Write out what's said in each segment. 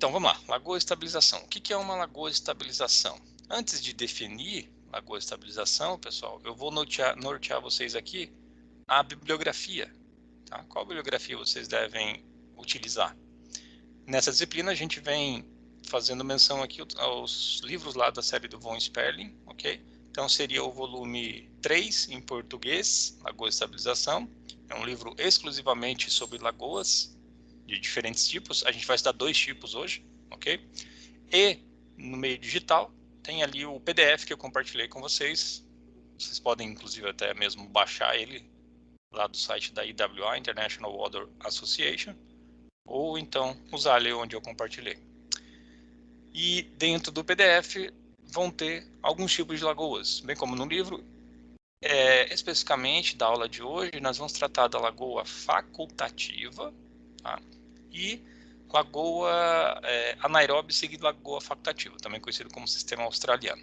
Então, vamos lá. Lagoa de estabilização. O que é uma lagoa de estabilização? Antes de definir lagoa de estabilização, pessoal, eu vou nortear vocês aqui a bibliografia. Tá? Qual bibliografia vocês devem utilizar? Nessa disciplina, a gente vem fazendo menção aqui aos livros lá da série do Von Sperling, ok? Então, seria o volume 3, em português, Lagoa de Estabilização. É um livro exclusivamente sobre lagoas, de diferentes tipos. A gente vai estudar 2 tipos hoje, ok? E, no meio digital, tem ali o PDF que eu compartilhei com vocês. Vocês podem, inclusive, até mesmo baixar ele lá do site da IWA, International Water Association, ou então usar ali onde eu compartilhei. E dentro do PDF vão ter alguns tipos de lagoas, bem como no livro. Especificamente da aula de hoje, nós vamos tratar da lagoa facultativa, tá? E lagoa anaeróbia seguida lagoa facultativa, também conhecido como sistema australiano.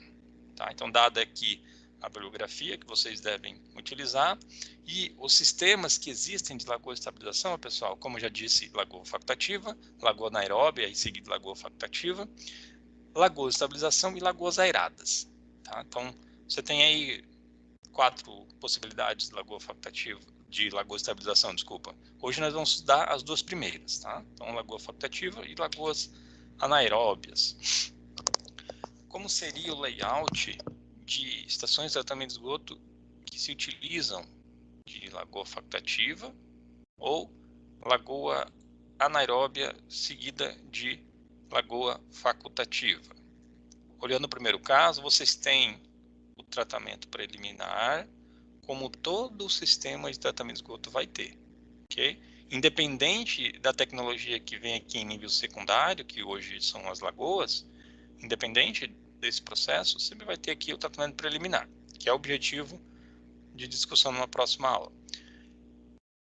Tá? Então, dada aqui a bibliografia que vocês devem utilizar e os sistemas que existem de lagoa de estabilização, pessoal, como eu já disse, lagoa facultativa, lagoa anaeróbia e seguida lagoa facultativa, lagoa de estabilização e lagoas aeradas. Tá? Então, você tem aí 4 possibilidades de lagoa facultativa, de lagoa de estabilização, desculpa. Hoje nós vamos estudar as 2 primeiras, tá? Então, lagoa facultativa e lagoas anaeróbias. Como seria o layout de estações de tratamento de esgoto que se utilizam de lagoa facultativa ou lagoa anaeróbia seguida de lagoa facultativa? Olhando o primeiro caso, vocês têm o tratamento preliminar, como todo o sistema de tratamento de esgoto vai ter, ok? Independente da tecnologia que vem aqui em nível secundário, que hoje são as lagoas, independente desse processo, sempre vai ter aqui o tratamento preliminar, que é o objetivo de discussão numa próxima aula.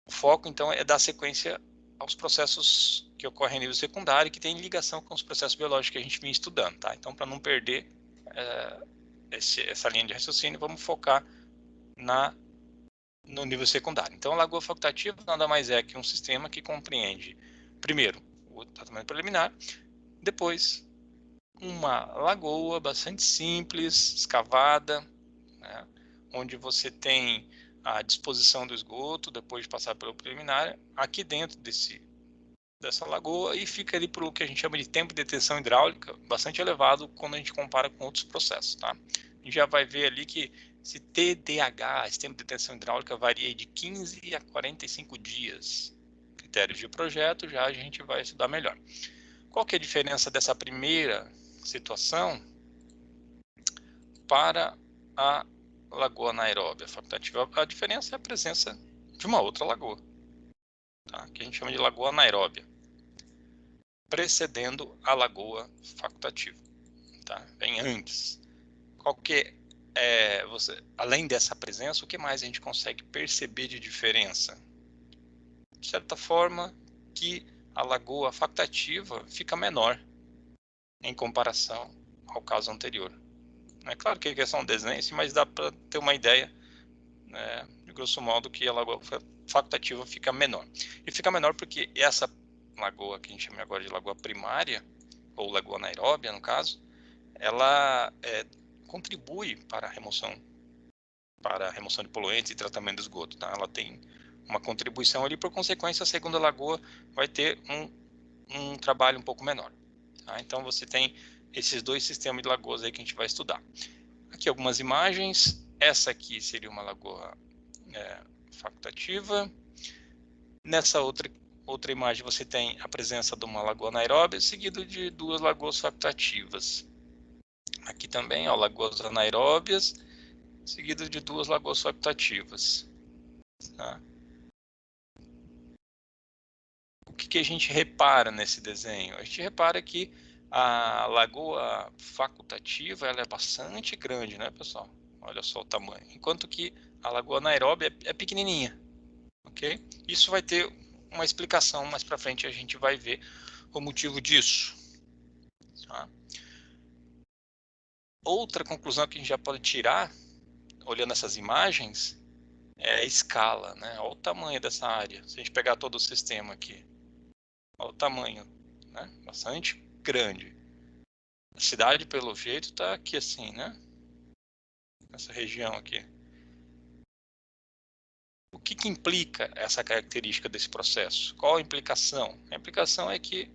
O foco, então, é dar sequência aos processos que ocorrem em nível secundário e que têm ligação com os processos biológicos que a gente vinha estudando, tá? Então, para não perder essa linha de raciocínio, vamos focar no nível secundário. Então, a lagoa facultativa nada mais é que um sistema que compreende, primeiro, o tratamento preliminar, depois, uma lagoa bastante simples, escavada, né, onde você tem a disposição do esgoto, depois de passar pelo preliminar, aqui dentro dessa lagoa, e fica ali por o que a gente chama de tempo de detenção hidráulica, bastante elevado quando a gente compara com outros processos. Tá? A gente já vai ver ali que esse TDH, esse tempo de detenção hidráulica, varia de 15 a 45 dias. Critérios de projeto, já a gente vai estudar melhor. Qual que é a diferença dessa primeira situação para a lagoa anaeróbia facultativa? A diferença é a presença de uma outra lagoa, tá? Que a gente chama de lagoa anaeróbia, precedendo a lagoa facultativa, tá? Vem antes. Qual que além dessa presença, o que mais a gente consegue perceber de diferença? De certa forma, que a lagoa facultativa fica menor em comparação ao caso anterior. É claro que é questão de desenho, mas dá para ter uma ideia, né, de grosso modo, que a lagoa facultativa fica menor. E fica menor porque essa lagoa, que a gente chama agora de lagoa primária, ou lagoa anaeróbia, no caso, ela contribui para a remoção de poluentes e tratamento do esgoto. Tá? Ela tem uma contribuição ali, por consequência, a segunda lagoa vai ter um trabalho um pouco menor. Tá? Então, você tem esses 2 sistemas de lagoas aí que a gente vai estudar. Aqui algumas imagens. Essa aqui seria uma lagoa facultativa. Nessa outra imagem você tem a presença de uma lagoa anaeróbia, seguido de 2 lagoas facultativas. Aqui também, ó, lagoas anaeróbias, seguido de 2 lagoas facultativas. Tá? O que a gente repara nesse desenho? A gente repara que a lagoa facultativa ela é bastante grande, né, pessoal? Olha só o tamanho. Enquanto que a lagoa anaeróbia é pequenininha, ok? Isso vai ter uma explicação mais para frente, a gente vai ver o motivo disso. Tá? Outra conclusão que a gente já pode tirar, olhando essas imagens, é a escala, né? Olha o tamanho dessa área. Se a gente pegar todo o sistema aqui, olha o tamanho, né? Bastante grande. A cidade, pelo jeito, está aqui assim, né? Nessa região aqui. O que implica essa característica desse processo? Qual a implicação? A implicação é que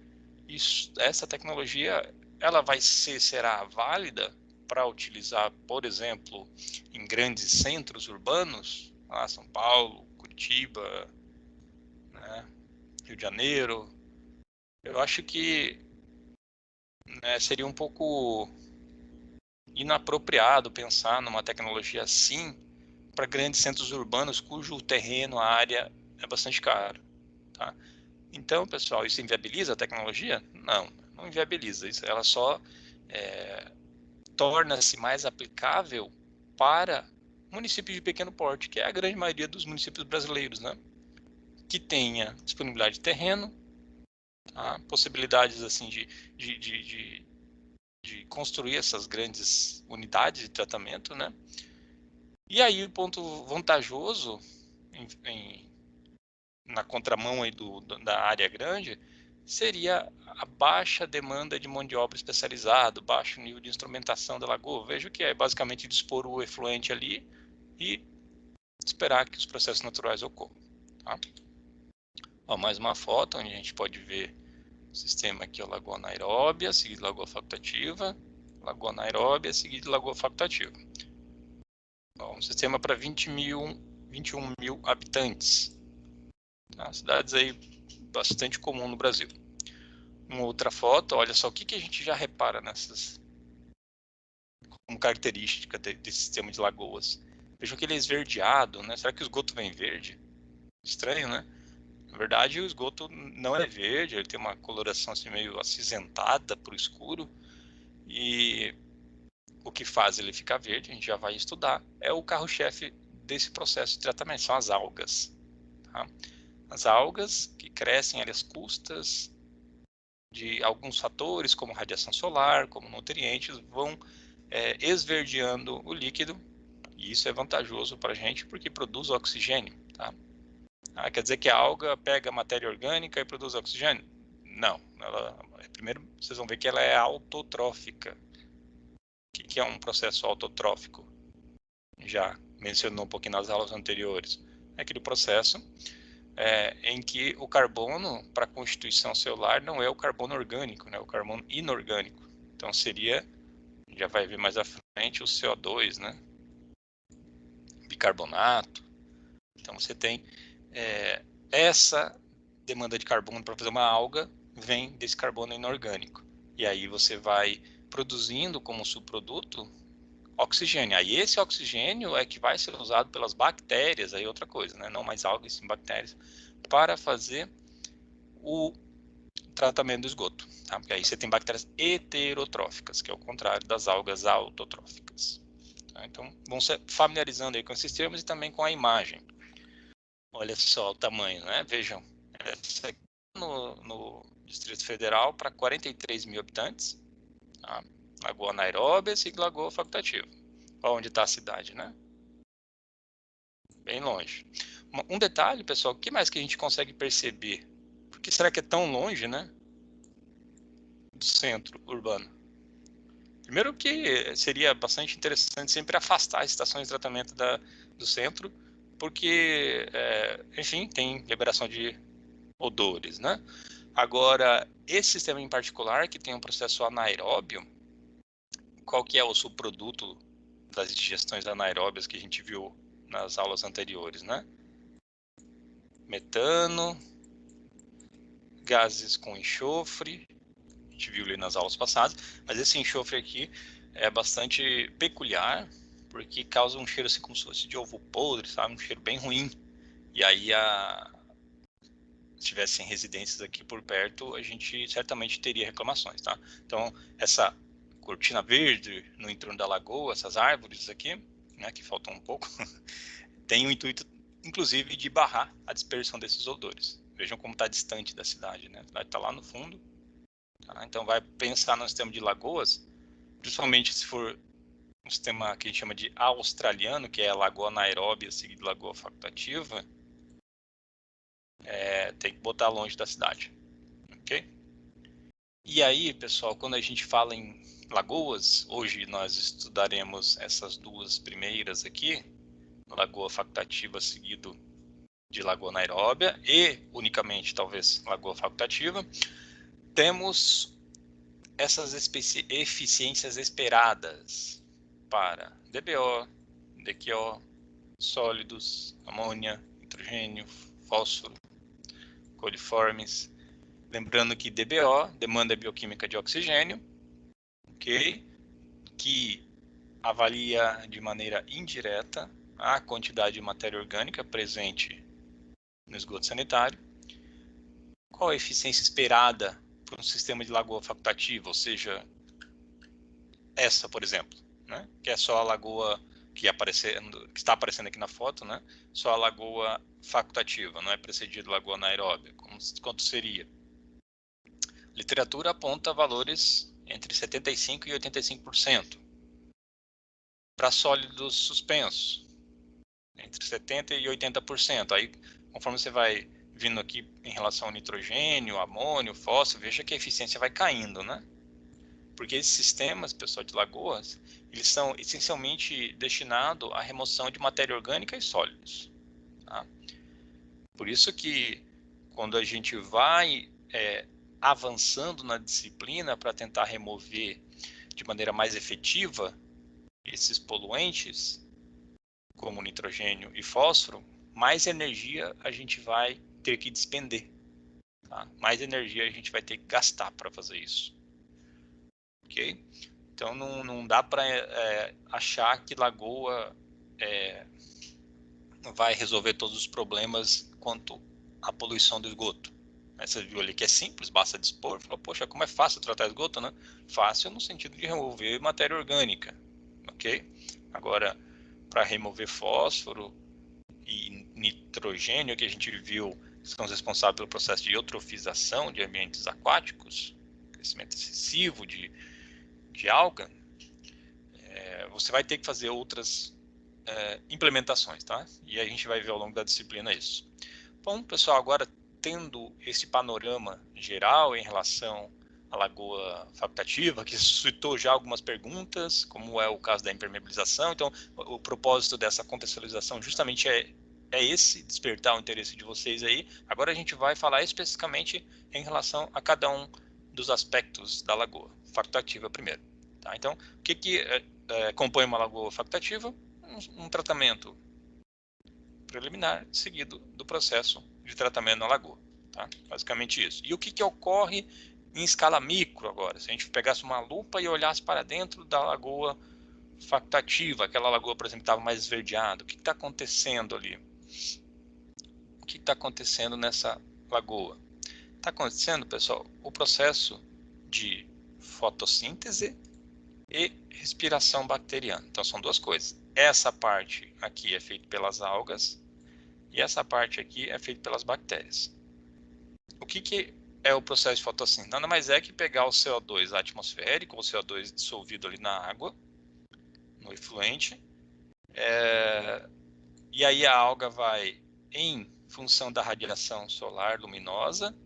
essa tecnologia ela será válida para utilizar, por exemplo, em grandes centros urbanos, São Paulo, Curitiba, né, Rio de Janeiro. Eu acho que seria um pouco inapropriado pensar numa tecnologia assim para grandes centros urbanos cujo terreno, a área é bastante caro. Tá? Então, pessoal, isso inviabiliza a tecnologia? Não inviabiliza. Ela só torna-se mais aplicável para municípios de pequeno porte, que é a grande maioria dos municípios brasileiros, né? Que tenha disponibilidade de terreno, tá? Possibilidades assim de construir essas grandes unidades de tratamento, né? E aí o ponto vantajoso na contramão aí da área grande seria a baixa demanda de mão de obra especializada, baixo nível de instrumentação da lagoa. Veja que é basicamente dispor o efluente ali e esperar que os processos naturais ocorram. Tá? Ó, mais uma foto onde a gente pode ver o sistema aqui, a Lagoa Anaeróbia, seguido de Lagoa Facultativa, Lagoa Anaeróbia, seguido de Lagoa Facultativa. Ó, um sistema para 21 mil habitantes. Tá? Cidades aí bastante comum no Brasil. Uma outra foto, olha só o que a gente já repara nessas como característica desse sistema de lagoas. Vejam que ele é esverdeado, né? Será que o esgoto vem verde? Estranho, né? Na verdade, o esgoto não é verde, ele tem uma coloração assim meio acinzentada para o escuro. E o que faz ele ficar verde, a gente já vai estudar, é o carro-chefe desse processo de tratamento, são as algas. Tá? As algas que crescem às custas de alguns fatores, como radiação solar, como nutrientes, vão esverdeando o líquido, e isso é vantajoso para a gente porque produz oxigênio. Tá? Quer dizer que a alga pega matéria orgânica e produz oxigênio? Não. Primeiro, vocês vão ver que ela é autotrófica. O que é um processo autotrófico? Já mencionou um pouquinho nas aulas anteriores. É aquele processo em que o carbono para a constituição celular não é o carbono orgânico, né? É o carbono inorgânico. Então seria, já vai ver mais à frente, o CO2, né? Bicarbonato. Então você tem essa demanda de carbono para fazer uma alga vem desse carbono inorgânico. E aí você vai produzindo como subproduto oxigênio. Aí esse oxigênio é que vai ser usado pelas bactérias, aí outra coisa, né? Não mais algas, sim bactérias, para fazer o tratamento do esgoto. Tá? Porque aí você tem bactérias heterotróficas, que é o contrário das algas autotróficas. Tá? Então, vão se familiarizando aí com esses termos e também com a imagem. Olha só o tamanho, né? Vejam, essa aqui no Distrito Federal para 43 mil habitantes, tá? Lagoa Anaeróbia e Lagoa Facultativa. Olha onde está a cidade, né? Bem longe. Um detalhe, pessoal, o que mais que a gente consegue perceber? Por que será que é tão longe, né? Do centro urbano? Primeiro que seria bastante interessante sempre afastar as estações de tratamento do centro, porque, enfim, tem liberação de odores, né? Agora, esse sistema em particular, que tem um processo anaeróbio, qual que é o subproduto das digestões anaeróbias que a gente viu nas aulas anteriores, né? Metano, gases com enxofre, a gente viu ali nas aulas passadas, mas esse enxofre aqui é bastante peculiar, porque causa um cheiro assim como se fosse de ovo podre, sabe? Um cheiro bem ruim. E aí, se tivessem residências aqui por perto, a gente certamente teria reclamações, tá? Então, essa cortina verde no entorno da lagoa, essas árvores aqui, né, que faltam um pouco, tem o intuito, inclusive, de barrar a dispersão desses odores. Vejam como está distante da cidade, né? A cidade está lá no fundo. Tá? Então, vai pensar no sistema de lagoas, principalmente se for um sistema que a gente chama de australiano, que é a lagoa anaeróbia seguida de lagoa facultativa, tem que botar longe da cidade. Ok? E aí, pessoal, quando a gente fala em lagoas, hoje nós estudaremos essas duas primeiras aqui, lagoa facultativa seguido de lagoa anaeróbia e unicamente talvez lagoa facultativa. Temos essas eficiências esperadas para DBO, DQO, sólidos, amônia, nitrogênio, fósforo, coliformes. Lembrando que DBO, demanda bioquímica de oxigênio, ok? Que avalia de maneira indireta a quantidade de matéria orgânica presente no esgoto sanitário. Qual a eficiência esperada para um sistema de lagoa facultativa, ou seja, essa, por exemplo, né? Que é só a lagoa que está aparecendo aqui na foto, né? Só a lagoa facultativa, não é precedida de lagoa anaeróbia. Quanto seria? Literatura aponta valores entre 75% e 85%. Para sólidos suspensos, entre 70% e 80%. Aí, conforme você vai vindo aqui em relação ao nitrogênio, amônio, fósforo, veja que a eficiência vai caindo, né? Porque esses sistemas, pessoal, de lagoas, eles são essencialmente destinados à remoção de matéria orgânica e sólidos. Tá? Por isso que, quando a gente vai avançando na disciplina para tentar remover de maneira mais efetiva esses poluentes, como nitrogênio e fósforo, mais energia a gente vai ter que despender. Tá? Mais energia a gente vai ter que gastar para fazer isso. Ok? Então não dá para achar que lagoa vai resolver todos os problemas quanto à poluição do esgoto. Você viu ali que é simples, basta dispor. Falou, poxa, como é fácil tratar esgoto, né? Fácil no sentido de remover matéria orgânica, ok? Agora, para remover fósforo e nitrogênio, que a gente viu, são os responsáveis pelo processo de eutrofização de ambientes aquáticos, crescimento excessivo de alga, você vai ter que fazer outras implementações, tá? E a gente vai ver ao longo da disciplina isso. Bom, pessoal, agora tendo esse panorama geral em relação à lagoa facultativa, que suscitou já algumas perguntas, como é o caso da impermeabilização. Então, o propósito dessa contextualização justamente é esse, despertar o interesse de vocês aí. Agora a gente vai falar especificamente em relação a cada um dos aspectos da lagoa facultativa primeiro. Tá? Então, o que compõe uma lagoa facultativa? Um tratamento preliminar seguido do processo de tratamento na lagoa. Tá? Basicamente isso. E o que ocorre em escala micro agora? Se a gente pegasse uma lupa e olhasse para dentro da lagoa facultativa, aquela lagoa, por exemplo, estava mais esverdeada, o que está acontecendo ali? O que está acontecendo nessa lagoa? Está acontecendo, pessoal, o processo de fotossíntese e respiração bacteriana. Então, são duas coisas. Essa parte aqui é feita pelas algas e essa parte aqui é feita pelas bactérias. O que é o processo de fotossíntese? Nada mais é que pegar o CO2 atmosférico, ou CO2 dissolvido ali na água, no efluente, e aí a alga vai, em função da radiação solar luminosa,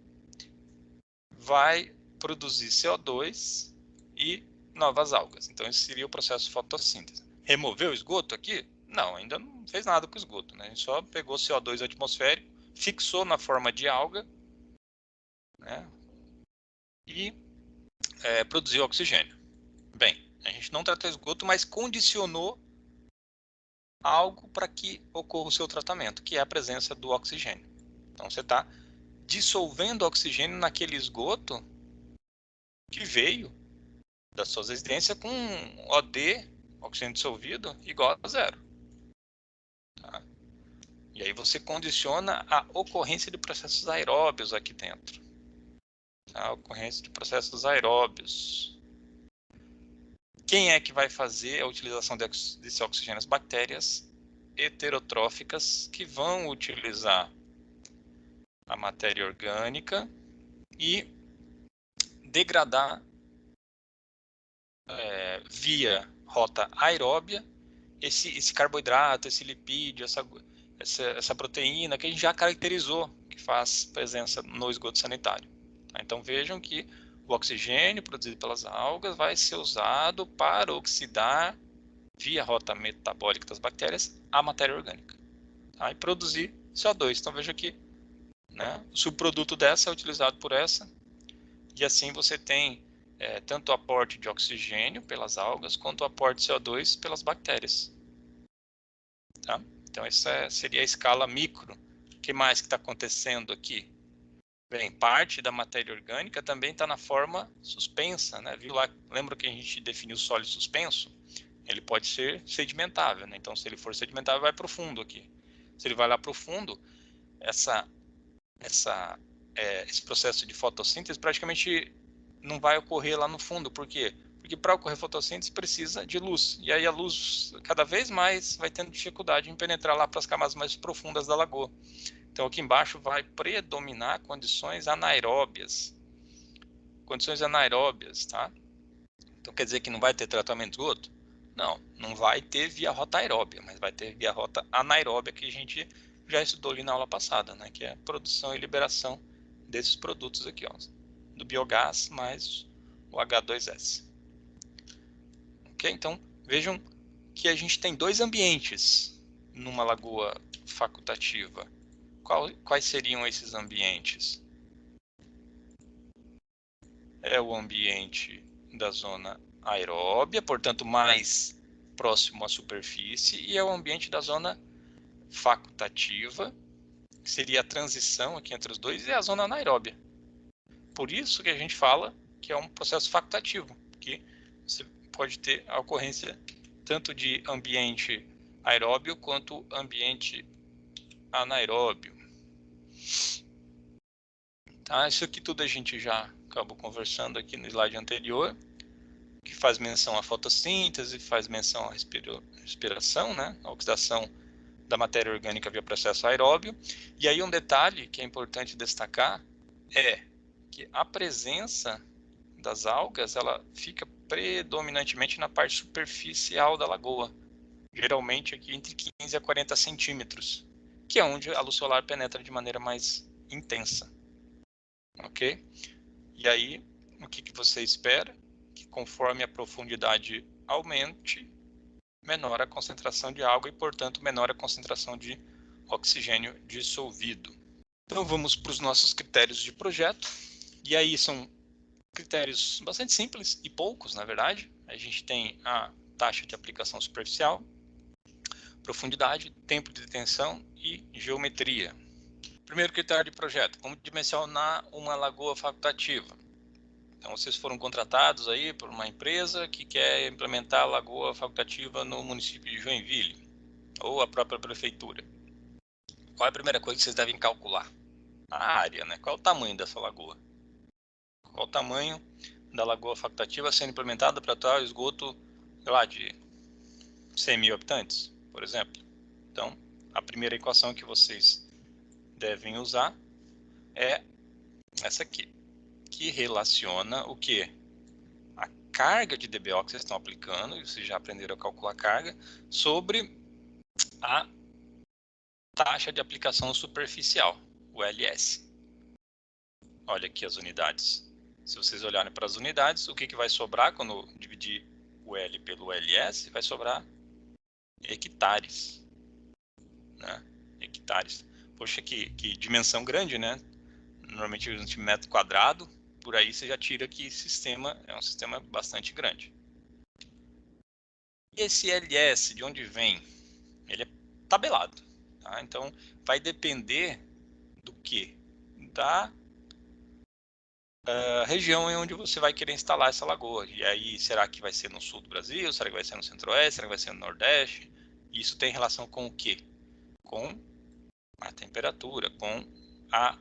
vai produzir CO2 e novas algas. Então, esse seria o processo de fotossíntese. Removeu o esgoto aqui? Não, ainda não fez nada com o esgoto, né? A gente só pegou CO2 atmosférico, fixou na forma de alga, né? E produziu oxigênio. Bem, a gente não tratou esgoto, mas condicionou algo para que ocorra o seu tratamento, que é a presença do oxigênio. Então, você está dissolvendo oxigênio naquele esgoto que veio da sua residência com OD, oxigênio dissolvido, igual a zero. Tá? E aí você condiciona a ocorrência de processos aeróbios aqui dentro. Tá? A ocorrência de processos aeróbios. Quem é que vai fazer a utilização desse oxigênio? As bactérias heterotróficas que vão utilizar a matéria orgânica e degradar via rota aeróbia esse carboidrato, esse lipídio, essa proteína que a gente já caracterizou que faz presença no esgoto sanitário. Tá? Então vejam que o oxigênio produzido pelas algas vai ser usado para oxidar, via rota metabólica das bactérias, a matéria orgânica, tá? E produzir CO2. Então veja aqui, né? O subproduto dessa é utilizado por essa, e assim você tem tanto o aporte de oxigênio pelas algas, quanto o aporte de CO2 pelas bactérias. Tá? Então essa seria a escala micro. O que mais que está acontecendo aqui? Bem, parte da matéria orgânica também está na forma suspensa, né? Viu lá? Lembra que a gente definiu o sólido suspenso? Ele pode ser sedimentável, né? Então, se ele for sedimentável, vai para o fundo aqui. Se ele vai lá para o fundo, esse processo de fotossíntese praticamente não vai ocorrer lá no fundo. Por quê? Porque para ocorrer fotossíntese precisa de luz. E aí a luz cada vez mais vai tendo dificuldade em penetrar lá para as camadas mais profundas da lagoa. Então aqui embaixo vai predominar condições anaeróbias. Condições anaeróbias, tá? Então quer dizer que não vai ter tratamento de esgoto? Não, não vai ter via rota aeróbia, mas vai ter via rota anaeróbia, que a gente já estudou ali na aula passada, né? Que é a produção e liberação desses produtos aqui, ó, do biogás mais o H2S. Ok? Então vejam que a gente tem dois ambientes numa lagoa facultativa. Quais seriam esses ambientes? É o ambiente da zona aeróbia, portanto mais próximo à superfície, e é o ambiente da zona facultativa, que seria a transição aqui entre os dois, e a zona anaeróbia. Por isso que a gente fala que é um processo facultativo, que você pode ter a ocorrência tanto de ambiente aeróbio quanto ambiente anaeróbio. Tá? Isso aqui tudo a gente já acabou conversando aqui no slide anterior, que faz menção à fotossíntese, faz menção à respiração, né? A oxidação da matéria orgânica via processo aeróbio. E aí um detalhe que é importante destacar é que a presença das algas ela fica predominantemente na parte superficial da lagoa, geralmente aqui entre 15 a 40 centímetros, que é onde a luz solar penetra de maneira mais intensa. Ok? E aí, o que você espera? Que conforme a profundidade aumente, menor a concentração de água e, portanto, menor a concentração de oxigênio dissolvido. Então, vamos para os nossos critérios de projeto. E aí são critérios bastante simples e poucos, na verdade. A gente tem a taxa de aplicação superficial, profundidade, tempo de detenção e geometria. Primeiro critério de projeto, como dimensionar uma lagoa facultativa. Então, vocês foram contratados aí por uma empresa que quer implementar a lagoa facultativa no município de Joinville, ou a própria prefeitura. Qual é a primeira coisa que vocês devem calcular? A área, né? Qual é o tamanho dessa lagoa? Qual o tamanho da lagoa facultativa sendo implementada para tal esgoto, sei lá, de 100 mil habitantes, por exemplo? Então, a primeira equação que vocês devem usar é essa aqui, que relaciona o quê? A carga de DBO que vocês estão aplicando, e vocês já aprenderam a calcular a carga, sobre a taxa de aplicação superficial, o LS. Olha aqui as unidades. Se vocês olharem para as unidades, o que vai sobrar quando dividir o L pelo LS? Vai sobrar hectares. Né? Hectares. Poxa, que dimensão grande, né? Normalmente a gente metro quadrado, por aí você já tira que esse sistema é um sistema bastante grande. E esse LS, de onde vem? Ele é tabelado. Tá? Então, vai depender do que? Da região em onde você vai querer instalar essa lagoa. E aí, será que vai ser no sul do Brasil? Será que vai ser no centro-oeste? Será que vai ser no nordeste? Isso tem relação com o quê? Com a temperatura, com a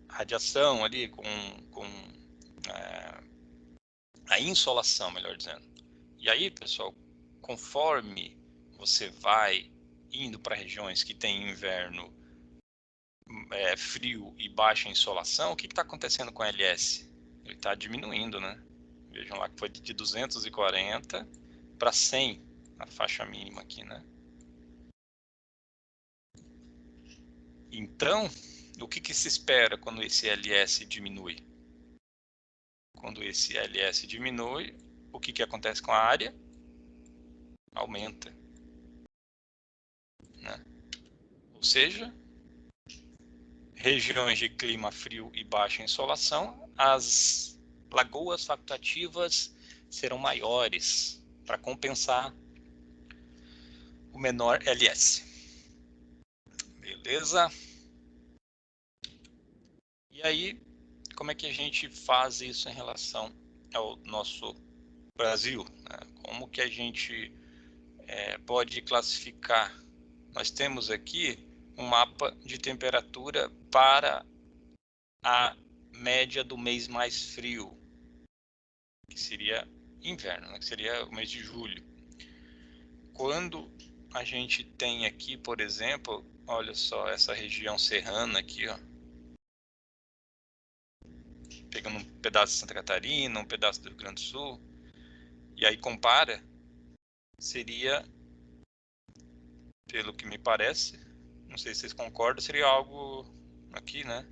radiação ali, com a insolação, melhor dizendo. E aí, pessoal, conforme você vai indo para regiões que tem inverno frio e baixa insolação, o que está acontecendo com o LS? Ele está diminuindo, né? Vejam lá que foi de 240 para 100, a faixa mínima aqui, né? Então, o que se espera quando esse LS diminui? Quando esse LS diminui, o que acontece com a área? Aumenta, né? Ou seja, regiões de clima frio e baixa insolação, as lagoas facultativas serão maiores para compensar o menor LS. Beleza? E aí, como é que a gente faz isso em relação ao nosso Brasil, né? Como que a gente pode classificar? Nós temos aqui um mapa de temperatura para a média do mês mais frio, que seria inverno, né? Que seria o mês de julho. Quando a gente tem aqui, por exemplo, olha só essa região serrana aqui, ó, pegando um pedaço de Santa Catarina, um pedaço do Rio Grande do Sul, e aí compara, seria, pelo que me parece, não sei se vocês concordam, seria algo aqui, né?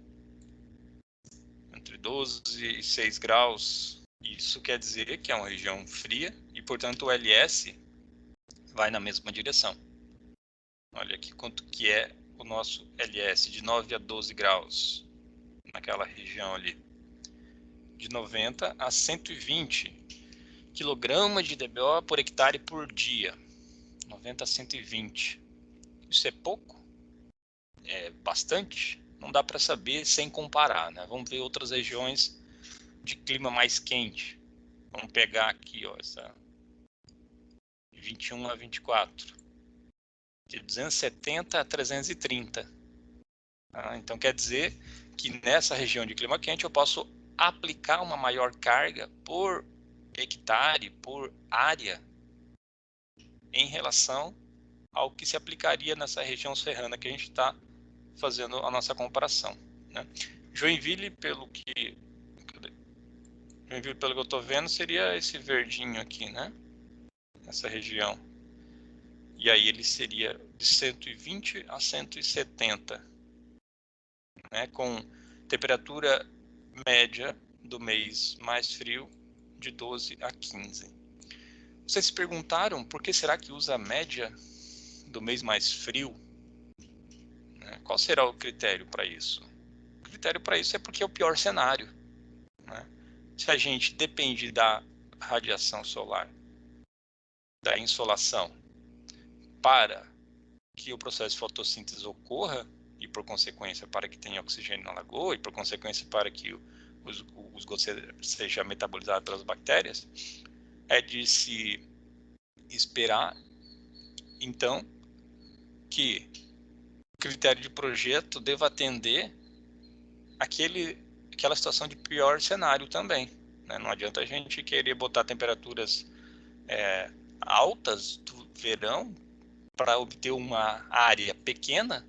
Entre 12 e 6 graus. Isso quer dizer que é uma região fria e, portanto, o LS vai na mesma direção. Olha aqui quanto que é o nosso LS, de 9 a 12 graus, naquela região ali. De 90 a 120 kg de DBO por hectare por dia. 90 a 120. Isso é pouco? É bastante? Não dá para saber sem comparar, né? Vamos ver outras regiões de clima mais quente. Vamos pegar aqui, ó, essa 21 a 24. De 270 a 330. Então quer dizer que nessa região de clima quente eu posso aplicar uma maior carga por hectare, por área, em relação ao que se aplicaria nessa região serrana que a gente está fazendo a nossa comparação, né? Joinville, pelo que eu estou vendo, seria esse verdinho aqui, né? Essa região. E aí ele seria de 120 a 170, né? Com temperatura média do mês mais frio de 12 a 15. Vocês se perguntaram por que será que usa a média do mês mais frio? Qual será o critério para isso? O critério para isso é porque é o pior cenário, né? Se a gente depende da radiação solar, da insolação, para que o processo de fotossíntese ocorra, e por consequência para que tenha oxigênio na lagoa, e por consequência para que o esgoto seja metabolizado pelas bactérias, é de se esperar, então, que o critério de projeto deva atender aquela situação de pior cenário também, né? Não adianta a gente querer botar temperaturas altas do verão para obter uma área pequena,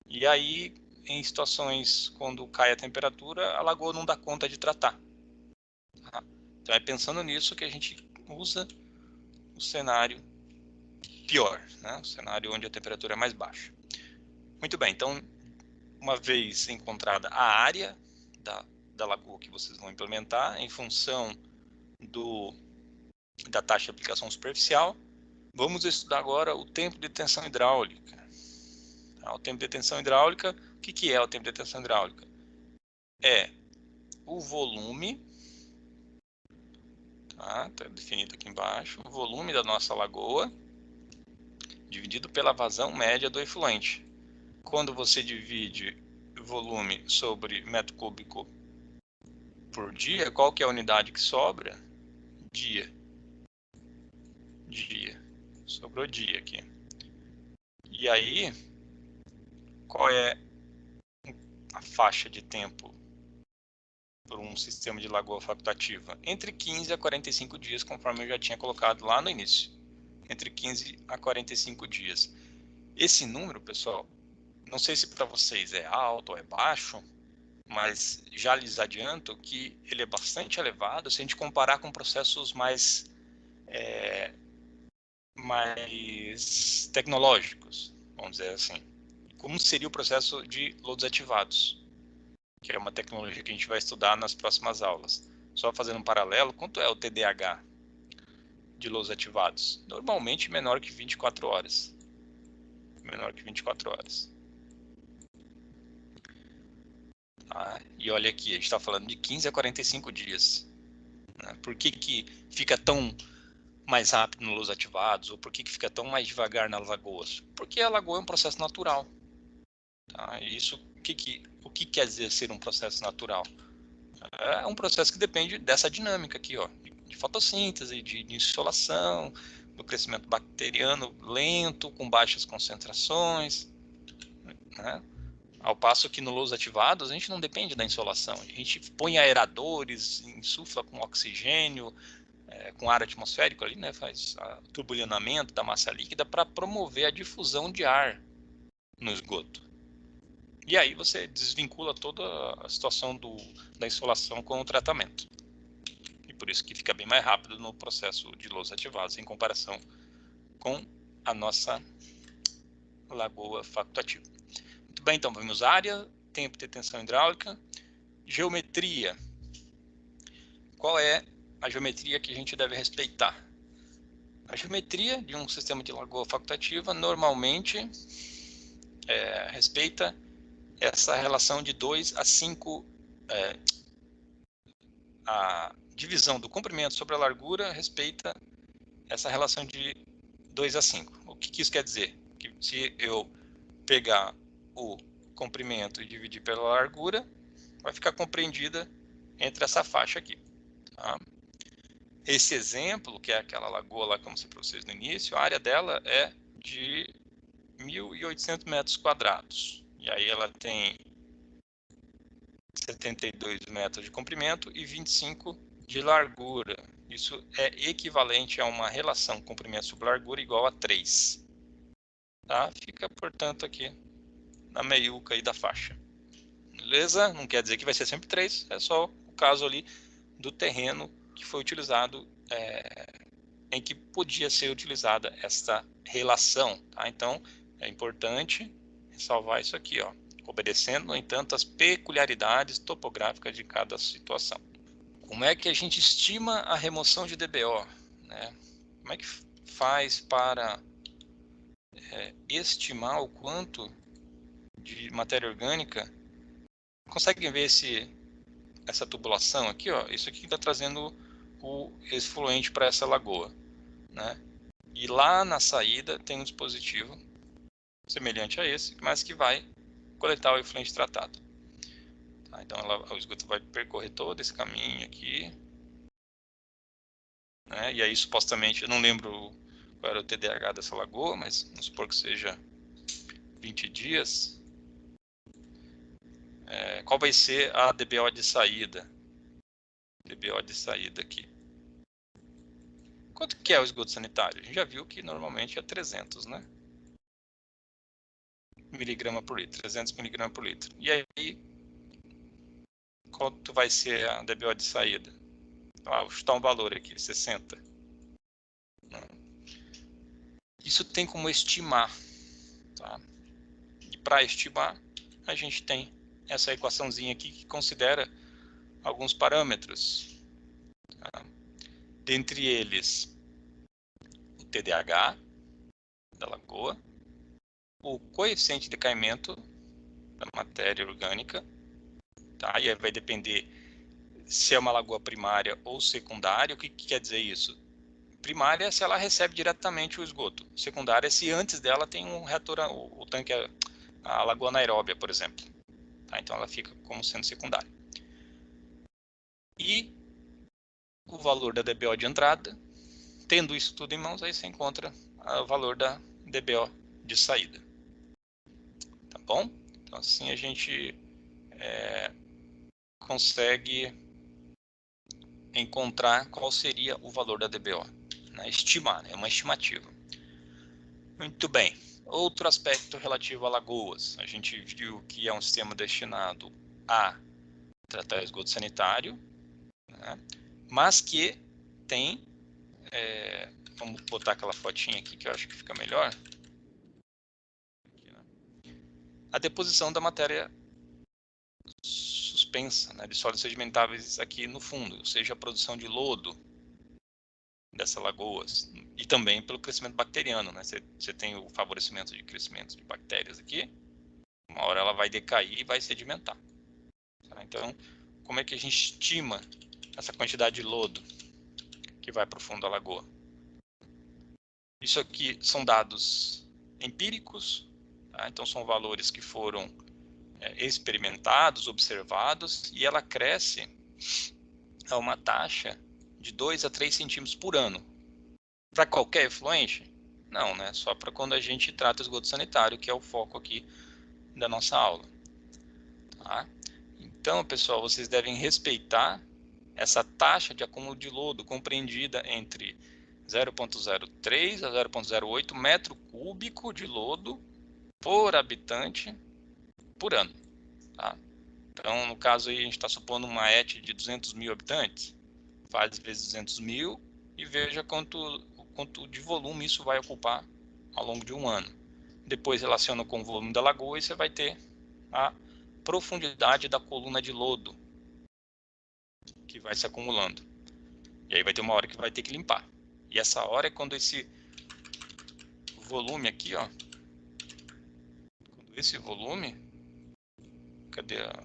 e aí em situações quando cai a temperatura, a lagoa não dá conta de tratar. Tá? Então é pensando nisso que a gente usa o cenário pior, né? O cenário onde a temperatura é mais baixa. Muito bem, então uma vez encontrada a área da lagoa que vocês vão implementar, em função da taxa de aplicação superficial, vamos estudar agora o tempo de tensão hidráulica. O tempo de tensão hidráulica, o que é o tempo de tensão hidráulica? É o volume, tá definido aqui embaixo, o volume da nossa lagoa, dividido pela vazão média do efluente. Quando você divide volume sobre metro cúbico por dia, qual que é a unidade que sobra? Dia. Sobrou dia aqui. E aí, qual é a faixa de tempo por um sistema de lagoa facultativa? Entre 15 a 45 dias, conforme eu já tinha colocado lá no início. Entre 15 a 45 dias. Esse número, pessoal, não sei se para vocês é alto ou é baixo, mas já lhes adianto que ele é bastante elevado se a gente comparar com processos mais tecnológicos, vamos dizer assim. Como seria o processo de lodos ativados, que é uma tecnologia que a gente vai estudar nas próximas aulas. só fazendo um paralelo, quanto é o TDAH de louros ativados? Normalmente menor que 24 horas. Menor que 24 horas. Tá? E olha aqui, a gente está falando de 15 a 45 dias. Né? Por que fica tão mais rápido nos louros ativados? Ou por que fica tão mais devagar nas lagoas? Porque a lagoa é um processo natural. Tá? E isso, o que quer dizer ser um processo natural? É um processo que depende dessa dinâmica aqui, ó, de fotossíntese, de insolação, do crescimento bacteriano lento, com baixas concentrações, né? Ao passo que nos louros ativados a gente não depende da insolação, a gente põe aeradores, insufla com oxigênio, com ar atmosférico ali, né, faz o turbulenamento da massa líquida para promover a difusão de ar no esgoto. E aí você desvincula toda a situação da insolação com o tratamento. E por isso que fica bem mais rápido no processo de louros ativados em comparação com a nossa lagoa facultativa. Muito bem, então vamos área, tempo de tensão hidráulica, geometria. Qual é a geometria que a gente deve respeitar? A geometria de um sistema de lagoa facultativa normalmente respeita essa relação de 2 a 5, a divisão do comprimento sobre a largura respeita essa relação de 2 a 5. O que isso quer dizer? Que se eu pegar o comprimento e dividir pela largura, vai ficar compreendida entre essa faixa aqui. Tá? Esse exemplo, que é aquela lagoa lá que eu mostrei para vocês no início, a área dela é de 1.800 metros quadrados. E aí ela tem 72 metros de comprimento e 25 de largura. Isso é equivalente a uma relação comprimento sobre largura igual a 3. Tá? Fica, portanto, aqui na meiuca aí da faixa. Beleza? Não quer dizer que vai ser sempre 3, é só o caso ali do terreno que foi utilizado, em que podia ser utilizada esta relação. Tá? Então, é importante ressalvar isso aqui, ó, obedecendo, no entanto, as peculiaridades topográficas de cada situação. Como é que a gente estima a remoção de DBO? Né? Como é que faz para estimar o quanto de matéria orgânica? Conseguem ver essa tubulação aqui? Ó? Isso aqui está trazendo o efluente para essa lagoa. Né? E lá na saída tem um dispositivo semelhante a esse, mas que vai coletar o efluente tratado. Tá? Então o esgoto vai percorrer todo esse caminho aqui. Né? E aí supostamente, eu não lembro qual era o TDAH dessa lagoa, mas vamos supor que seja 20 dias. Qual vai ser a DBO de saída? DBO de saída aqui. Quanto que é o esgoto sanitário? A gente já viu que normalmente é 300, né? Miligrama por litro, 300 miligramas por litro. E aí, quanto vai ser a DBO de saída? Vou chutar um valor aqui, 60. Isso tem como estimar. Tá? E para estimar, a gente tem essa equaçãozinha aqui que considera alguns parâmetros. Tá? Dentre eles, o TDAH da lagoa, o coeficiente de decaimento da matéria orgânica, tá? E aí vai depender se é uma lagoa primária ou secundária. O que quer dizer isso? Primária é se ela recebe diretamente o esgoto. Secundária é se antes dela tem um reator, o tanque, a lagoa anaeróbia, por exemplo. Tá? Então ela fica como sendo secundária. E o valor da DBO de entrada, tendo isso tudo em mãos, aí você encontra o valor da DBO de saída. Tá bom? Então assim a gente consegue encontrar qual seria o valor da DBO. Né? Estimar, né? É uma estimativa. Muito bem. Outro aspecto relativo a lagoas. A gente viu que é um sistema destinado a tratar esgoto sanitário, né? Mas que tem, vamos botar aquela fotinha aqui que eu acho que fica melhor, aqui, né? A deposição da matéria dispensa, né, de sólidos sedimentáveis aqui no fundo, ou seja, a produção de lodo dessas lagoas, e também pelo crescimento bacteriano, né? Você tem o favorecimento de crescimento de bactérias aqui, uma hora ela vai decair e vai sedimentar. Tá? Então, como é que a gente estima essa quantidade de lodo que vai para o fundo da lagoa? Isso aqui são dados empíricos, tá? Então são valores que foram experimentados, observados, e ela cresce a uma taxa de 2 a 3 centímetros por ano. Para qualquer efluente? Não, né? Só para quando a gente trata o esgoto sanitário, que é o foco aqui da nossa aula. Tá? Então, pessoal, vocês devem respeitar essa taxa de acúmulo de lodo compreendida entre 0,03 a 0,08 metro cúbico de lodo por habitante por ano. Tá? Então, no caso aí, a gente está supondo uma ET de 200 mil habitantes, faz vezes 200 mil e veja quanto de volume isso vai ocupar ao longo de um ano. Depois relaciona com o volume da lagoa e você vai ter a profundidade da coluna de lodo que vai se acumulando. E aí vai ter uma hora que vai ter que limpar. E essa hora é quando esse volume aqui, ó, quando esse volume, cadê a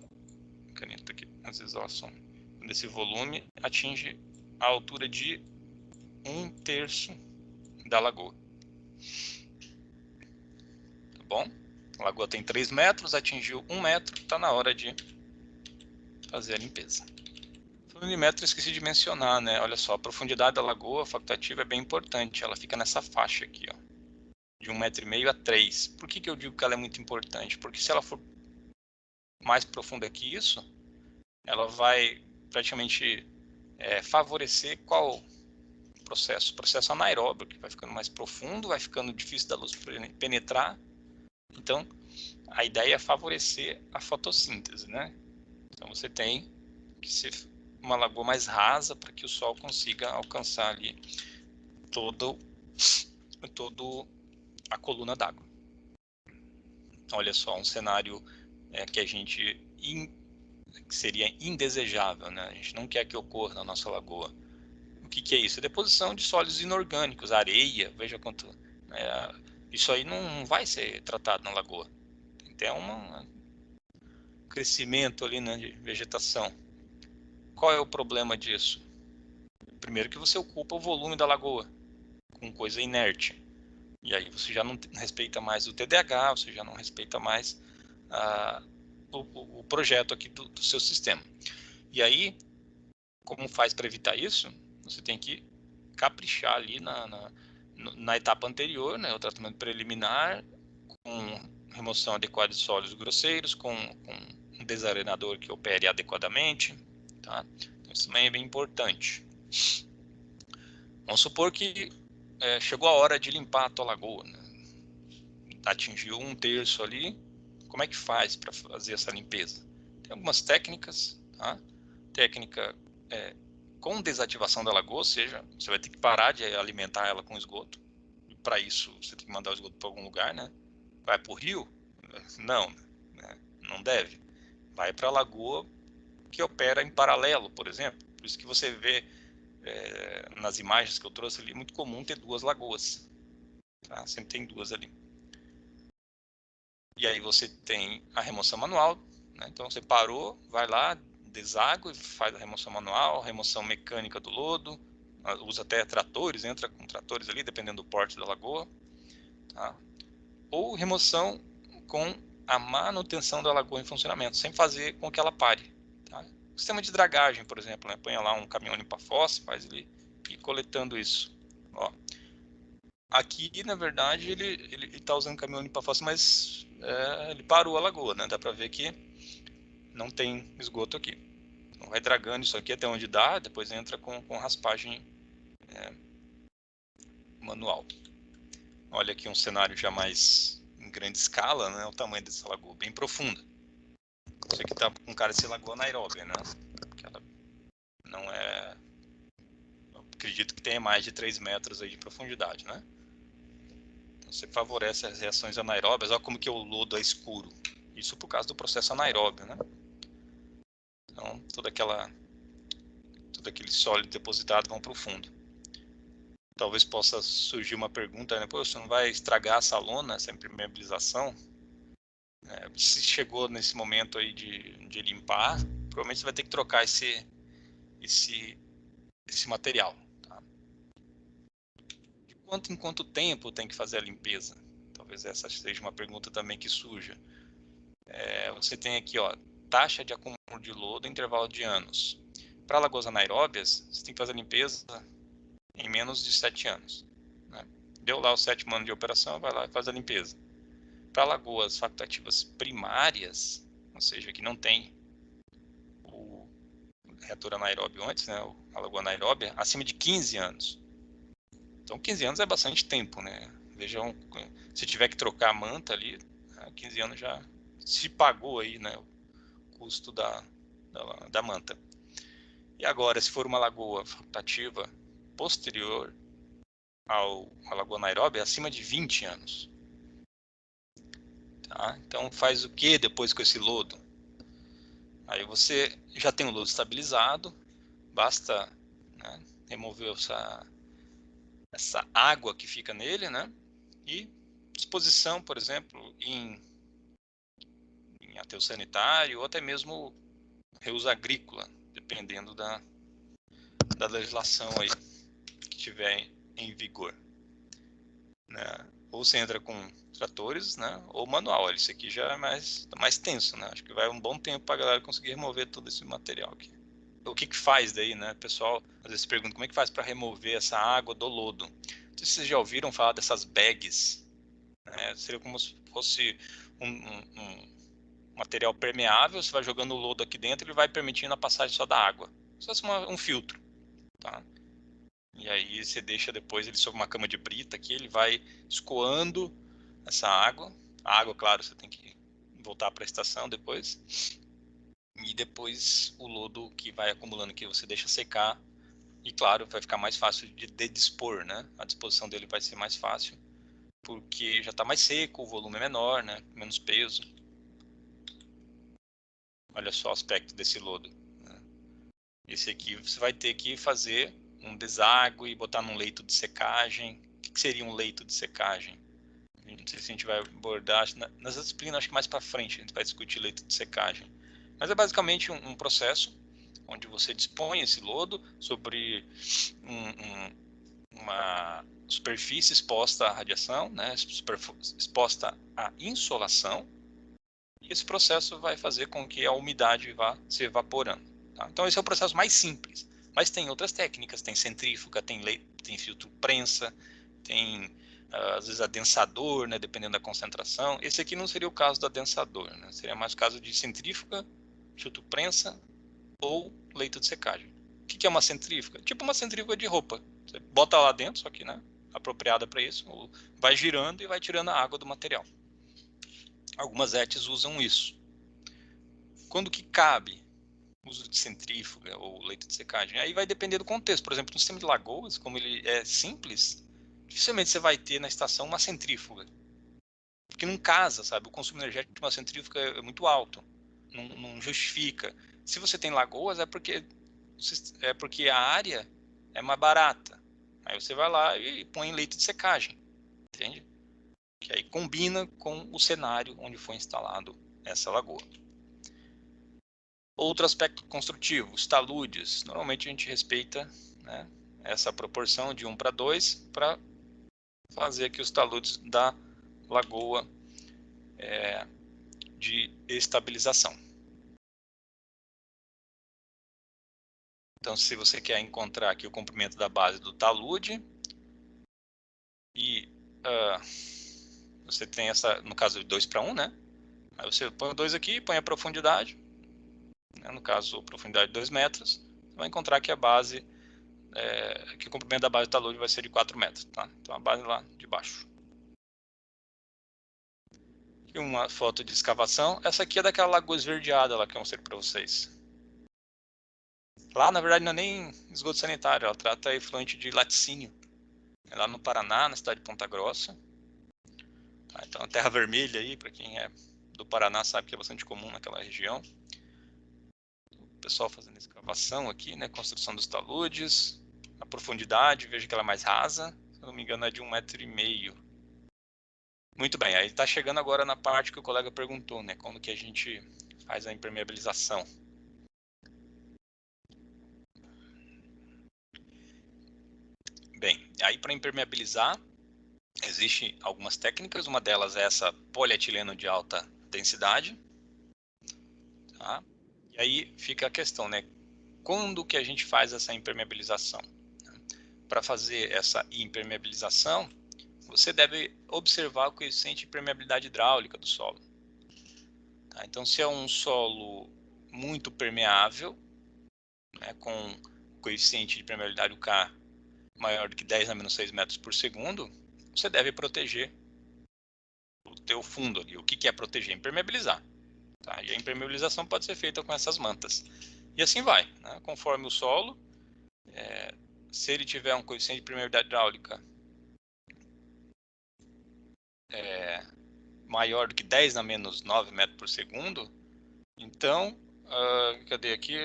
caneta aqui? Às vezes ela some. Quando esse volume atinge a altura de 1/3 da lagoa. Tá bom? A lagoa tem 3 metros, atingiu 1 metro, está na hora de fazer a limpeza. Falando em metro, eu esqueci de mencionar, né? Olha só, a profundidade da lagoa facultativa é bem importante. Ela fica nessa faixa aqui, ó, de 1,5 metro a 3. Por que eu digo que ela é muito importante? Porque se ela for mais profunda que isso, ela vai praticamente favorecer qual processo? O processo anaeróbio, que vai ficando mais profundo, vai ficando difícil da luz penetrar. Então, a ideia é favorecer a fotossíntese, né? Então, você tem que ser uma lagoa mais rasa para que o sol consiga alcançar ali todo a coluna d'água. Olha só, um cenário que a gente que seria indesejável, né? A gente não quer que ocorra na nossa lagoa. O que é isso? É deposição de sólidos inorgânicos, areia, veja quanto... isso aí não vai ser tratado na lagoa. Tem até um crescimento ali, né, de vegetação. Qual é o problema disso? Primeiro que você ocupa o volume da lagoa com coisa inerte. E aí você já não respeita mais o TDAH, você já não respeita mais o projeto aqui do seu sistema. E aí, como faz para evitar isso? Você tem que caprichar ali na etapa anterior, né, o tratamento preliminar, com remoção adequada de sólidos grosseiros, com um desarenador que opere adequadamente. Tá? Então, isso também é bem importante. Vamos supor que chegou a hora de limpar a tua lagoa, né? Atingiu 1/3 ali. Como é que faz para fazer essa limpeza? Tem algumas técnicas, tá? Técnica com desativação da lagoa, ou seja, você vai ter que parar de alimentar ela com esgoto. E para isso, você tem que mandar o esgoto para algum lugar, né? Vai para o rio? Não, né? Não deve. Vai para a lagoa que opera em paralelo, por exemplo. Por isso que você vê nas imagens que eu trouxe ali, é muito comum ter 2 lagoas. Tá? Sempre tem 2 ali. E aí você tem a remoção manual, né? Então você parou, vai lá, deságua e faz a remoção manual, remoção mecânica do lodo, usa até tratores, entra com tratores ali, dependendo do porte da lagoa. Tá? Ou remoção com a manutenção da lagoa em funcionamento, sem fazer com que ela pare. Tá? Sistema de dragagem, por exemplo, né? Põe lá um caminhão limpa-fossa, faz ele ir coletando isso. Ó. Aqui, na verdade, ele está usando caminhão limpa-fossa, mas ele parou a lagoa, né? Dá para ver que não tem esgoto aqui. Então, vai dragando isso aqui até onde dá, depois entra com raspagem manual. Olha aqui um cenário já mais em grande escala, né? O tamanho dessa lagoa, bem profunda. Isso aqui está com cara de ser lagoa anaeróbia, né? Porque ela não é... Eu acredito que tenha mais de 3 metros aí de profundidade, né? Então você favorece as reações anaeróbias. Olha como que o lodo é escuro. Isso por causa do processo anaeróbio, né? Então, todo aquele sólido depositado vão para o fundo. Talvez possa surgir uma pergunta, né? Pô, você não vai estragar essa lona, essa impermeabilização? Se chegou nesse momento aí de limpar, provavelmente você vai ter que trocar esse material. Tá? De quanto em quanto tempo tem que fazer a limpeza? Talvez essa seja uma pergunta também que surja. Você tem aqui, ó, taxa de acúmulo de lodo em intervalo de anos. Para lagoas anaeróbias, você tem que fazer a limpeza em menos de 7 anos. Né? Deu lá o 7º ano de operação, vai lá e faz a limpeza. Para lagoas facultativas primárias, ou seja, que não tem o reator anaeróbio antes, né, a lagoa anaeróbia, acima de 15 anos. Então 15 anos é bastante tempo, né? Vejam, se tiver que trocar a manta ali, 15 anos já se pagou aí, né, o custo da manta. E agora, se for uma lagoa facultativa posterior à lagoa anaeróbia, acima de 20 anos. Tá? Então faz o que depois com esse lodo? Aí você já tem o lodo estabilizado, basta, né, remover essa água que fica nele, né, e disposição, por exemplo, em aterro sanitário ou até mesmo reuso agrícola, dependendo da legislação aí que tiver em vigor. Né? Ou você entra com tratores, né, ou manual. Isso aqui já é mais tenso, né? Acho que vai um bom tempo para a galera conseguir remover todo esse material aqui. O que faz daí, né? O pessoal às vezes pergunta como é que faz para remover essa água do lodo. Não sei se vocês já ouviram falar dessas bags. Né? Seria como se fosse um material permeável, você vai jogando o lodo aqui dentro e ele vai permitindo a passagem só da água. Só um filtro. Tá? E aí você deixa depois ele sob uma cama de brita aqui, ele vai escoando essa água. A água, claro, você tem que voltar para a estação depois. E depois o lodo que vai acumulando aqui você deixa secar. E claro, vai ficar mais fácil de dispor, né? A disposição dele vai ser mais fácil, porque já está mais seco, o volume é menor, né? Menos peso. Olha só o aspecto desse lodo. Né? Esse aqui você vai ter que fazer um deságue e botar num leito de secagem. O que seria um leito de secagem? Não sei se a gente vai abordar, nessa disciplina acho que mais para frente a gente vai discutir leito de secagem. Mas é basicamente um processo onde você dispõe esse lodo sobre uma superfície exposta à radiação, né, exposta à insolação, e esse processo vai fazer com que a umidade vá se evaporando. Tá? Então esse é o processo mais simples, mas tem outras técnicas, tem centrífuga, tem filtro prensa, tem às vezes adensador, né, dependendo da concentração. Esse aqui não seria o caso do adensador, né? Seria mais o caso de centrífuga, filtro prensa ou leito de secagem. O que é uma centrífuga? Tipo uma centrífuga de roupa. Você bota lá dentro, só que, né, apropriada para isso, vai girando e vai tirando a água do material. Algumas ETs usam isso. Quando que cabe o uso de centrífuga ou leito de secagem? Aí vai depender do contexto. Por exemplo, no sistema de lagoas, como ele é simples, dificilmente você vai ter na estação uma centrífuga. Porque não casa, sabe? O consumo energético de uma centrífuga é muito alto. Não justifica. Se você tem lagoas, é porque a área é mais barata. Aí você vai lá e põe leito de secagem. Entende? Que aí combina com o cenário onde foi instalado essa lagoa. Outro aspecto construtivo, os taludes. Normalmente a gente respeita, né, essa proporção de 1:2 para fazer aqui os taludes da lagoa de estabilização. Então, se você quer encontrar aqui o comprimento da base do talude, e você tem essa, no caso, 2:1, né? Aí você põe o 2 aqui, põe a profundidade, né? No caso, a profundidade de 2 metros, você vai encontrar que a base, que o comprimento da base do talude vai ser de 4 metros, tá? Então, a base lá de baixo. E uma foto de escavação. Essa aqui é daquela lagoa esverdeada lá que eu mostrei para vocês. Lá, na verdade, não é nem esgoto sanitário, ela trata efluente de laticínio. É lá no Paraná, na cidade de Ponta Grossa. Então, a terra vermelha aí, para quem é do Paraná sabe que é bastante comum naquela região. pessoal fazendo escavação aqui, né? Construção dos taludes. A profundidade, veja que ela é mais rasa. Se não me engano, é de 1,5 m. Muito bem, aí está chegando agora na parte que o colega perguntou, né? Como que a gente faz a impermeabilização. Bem, aí para impermeabilizar, existem algumas técnicas. Uma delas é essa polietileno de alta densidade. Tá? E aí fica a questão, né? Quando que a gente faz essa impermeabilização? Para fazer essa impermeabilização, você deve observar o coeficiente de permeabilidade hidráulica do solo. Tá? Então, se é um solo muito permeável, né, com coeficiente de permeabilidade K maior do que 10 a menos 6 metros por segundo, você deve proteger o teu fundo ali. O que é proteger? Impermeabilizar. Tá? E a impermeabilização pode ser feita com essas mantas. E assim vai, né? Conforme o solo, se ele tiver um coeficiente de permeabilidade hidráulica maior do que 10 a menos 9 metros por segundo, então, cadê aqui?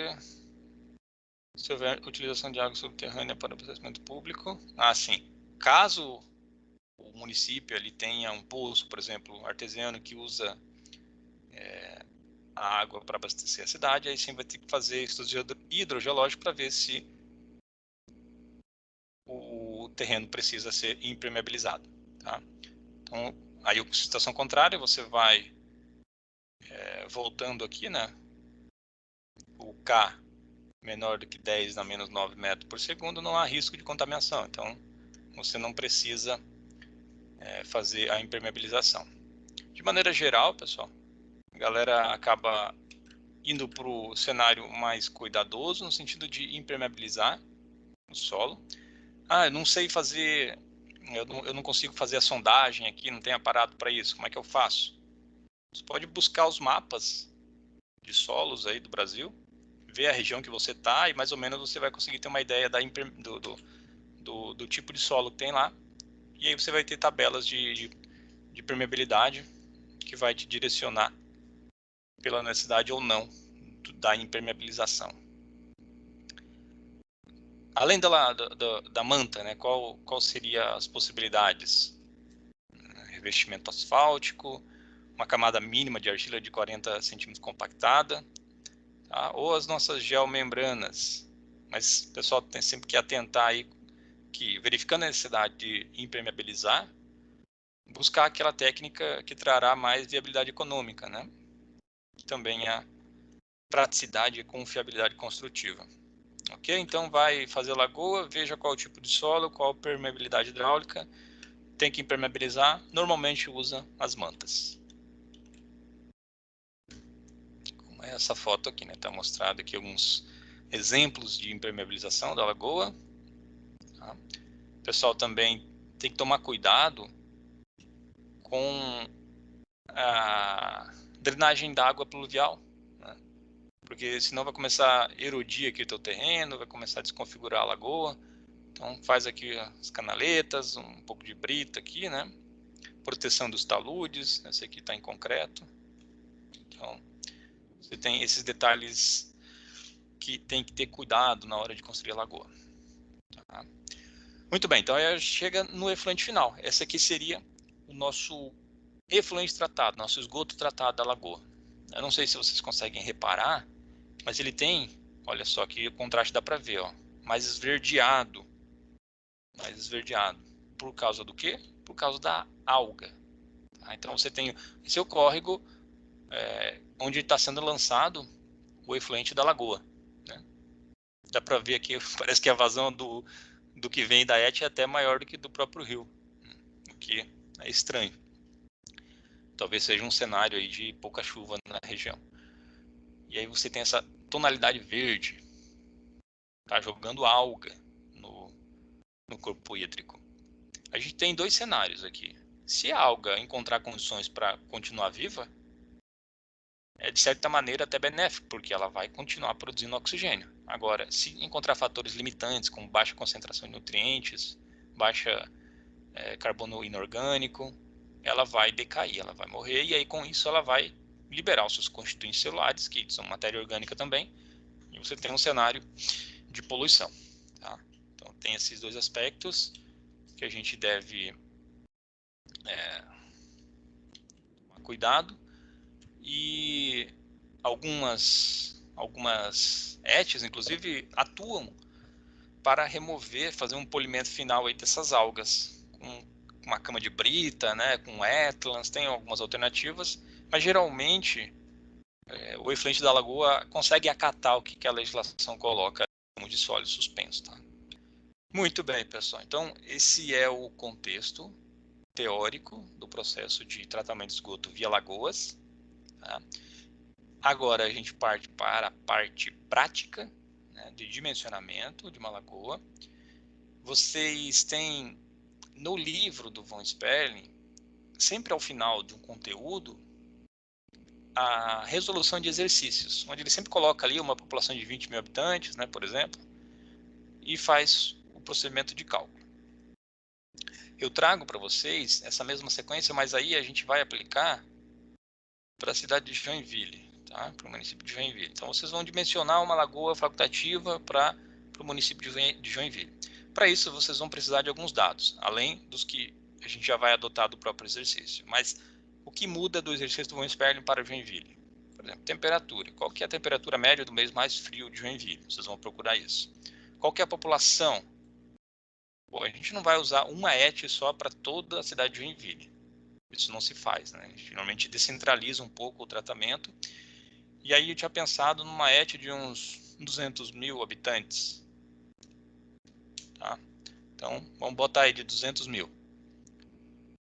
Se houver utilização de água subterrânea para abastecimento público, sim. Caso o município ali tenha um poço, por exemplo, artesiano, que usa a água para abastecer a cidade, aí sim vai ter que fazer estudos hidrogeológicos para ver se o terreno precisa ser impermeabilizado. Tá? Então, aí, situação contrária, você vai voltando aqui, né? O K menor do que 10 a menos 9 metros por segundo, não há risco de contaminação. Então, você não precisa fazer a impermeabilização. De maneira geral, pessoal, a galera acaba indo para o cenário mais cuidadoso, no sentido de impermeabilizar o solo. Eu não sei fazer, eu não consigo fazer a sondagem aqui, não tenho aparato para isso, como é que eu faço? Você pode buscar os mapas de solos aí do Brasil, ver a região que você está e mais ou menos você vai conseguir ter uma ideia do tipo de solo que tem lá. E aí você vai ter tabelas de permeabilidade que vai te direcionar pela necessidade ou não da impermeabilização. Além da manta, né, qual seria as possibilidades? Revestimento asfáltico, uma camada mínima de argila de 40 centímetros compactada, tá? Ou as nossas geomembranas. Mas o pessoal tem sempre que atentar aí que, verificando a necessidade de impermeabilizar, buscar aquela técnica que trará mais viabilidade econômica, né? E também a praticidade e confiabilidade construtiva. Ok? Então vai fazer lagoa, veja qual o tipo de solo, qual a permeabilidade hidráulica, tem que impermeabilizar, normalmente usa as mantas. Como é essa foto aqui, né? Está mostrado aqui alguns exemplos de impermeabilização da lagoa. Tá? O pessoal também tem que tomar cuidado com a drenagem da água pluvial, né? Porque senão vai começar a erodir aqui o teu terreno, vai começar a desconfigurar a lagoa. Então faz aqui as canaletas, um pouco de brita aqui, né? Proteção dos taludes, esse aqui está em concreto. Então você tem esses detalhes que tem que ter cuidado na hora de construir a lagoa. Tá? Muito bem, então aí chega no efluente final. Esse aqui seria o nosso efluente tratado, nosso esgoto tratado da lagoa. Eu não sei se vocês conseguem reparar, mas ele tem, olha só que o contraste dá para ver, ó, mais esverdeado. Por causa do quê? Por causa da alga. Tá? Então você tem esse é o córrego onde está sendo lançado o efluente da lagoa. Né? Dá para ver aqui, parece que a vazão do que vem da ET é até maior do que do próprio rio, o que é estranho. Talvez seja um cenário aí de pouca chuva na região. E aí você tem essa tonalidade verde, tá jogando alga no corpo hídrico. A gente tem dois cenários aqui. Se a alga encontrar condições para continuar viva, é de certa maneira até benéfico, porque ela vai continuar produzindo oxigênio. Agora, se encontrar fatores limitantes, como baixa concentração de nutrientes, baixa carbono inorgânico, ela vai decair, ela vai morrer, e aí com isso ela vai liberar os seus constituintes celulares, que são matéria orgânica também, e você tem um cenário de poluição. Tá? Então, tem esses dois aspectos que a gente deve tomar cuidado, e algumas ETs, inclusive, atuam para remover, fazer um polimento final aí dessas algas, com uma cama de brita, né, com Etlans, tem algumas alternativas, mas geralmente o efluente da lagoa consegue acatar o que a legislação coloca como de sólido suspenso. Tá? Muito bem, pessoal. Então, esse é o contexto teórico do processo de tratamento de esgoto via lagoas. Tá? Agora a gente parte para a parte prática, né, de dimensionamento de uma lagoa. Vocês têm no livro do Von Sperling, sempre ao final de um conteúdo, a resolução de exercícios, onde ele sempre coloca ali uma população de 20 mil habitantes, né, por exemplo, e faz o procedimento de cálculo. Eu trago para vocês essa mesma sequência, mas aí a gente vai aplicar para a cidade de Joinville, tá? Para o município de Joinville. Então, vocês vão dimensionar uma lagoa facultativa para o município de Joinville. Para isso, vocês vão precisar de alguns dados, além dos que a gente já vai adotar do próprio exercício. Mas o que muda do exercício do Von Sperling para Joinville? Por exemplo, temperatura. Qual que é a temperatura média do mês mais frio de Joinville? Vocês vão procurar isso. Qual que é a população? Bom, a gente não vai usar uma ET só para toda a cidade de Joinville. Isso não se faz, né? A gente finalmente descentraliza um pouco o tratamento. E aí eu tinha pensado numa ET de uns 200 mil habitantes. Tá? Então, vamos botar aí de 200 mil.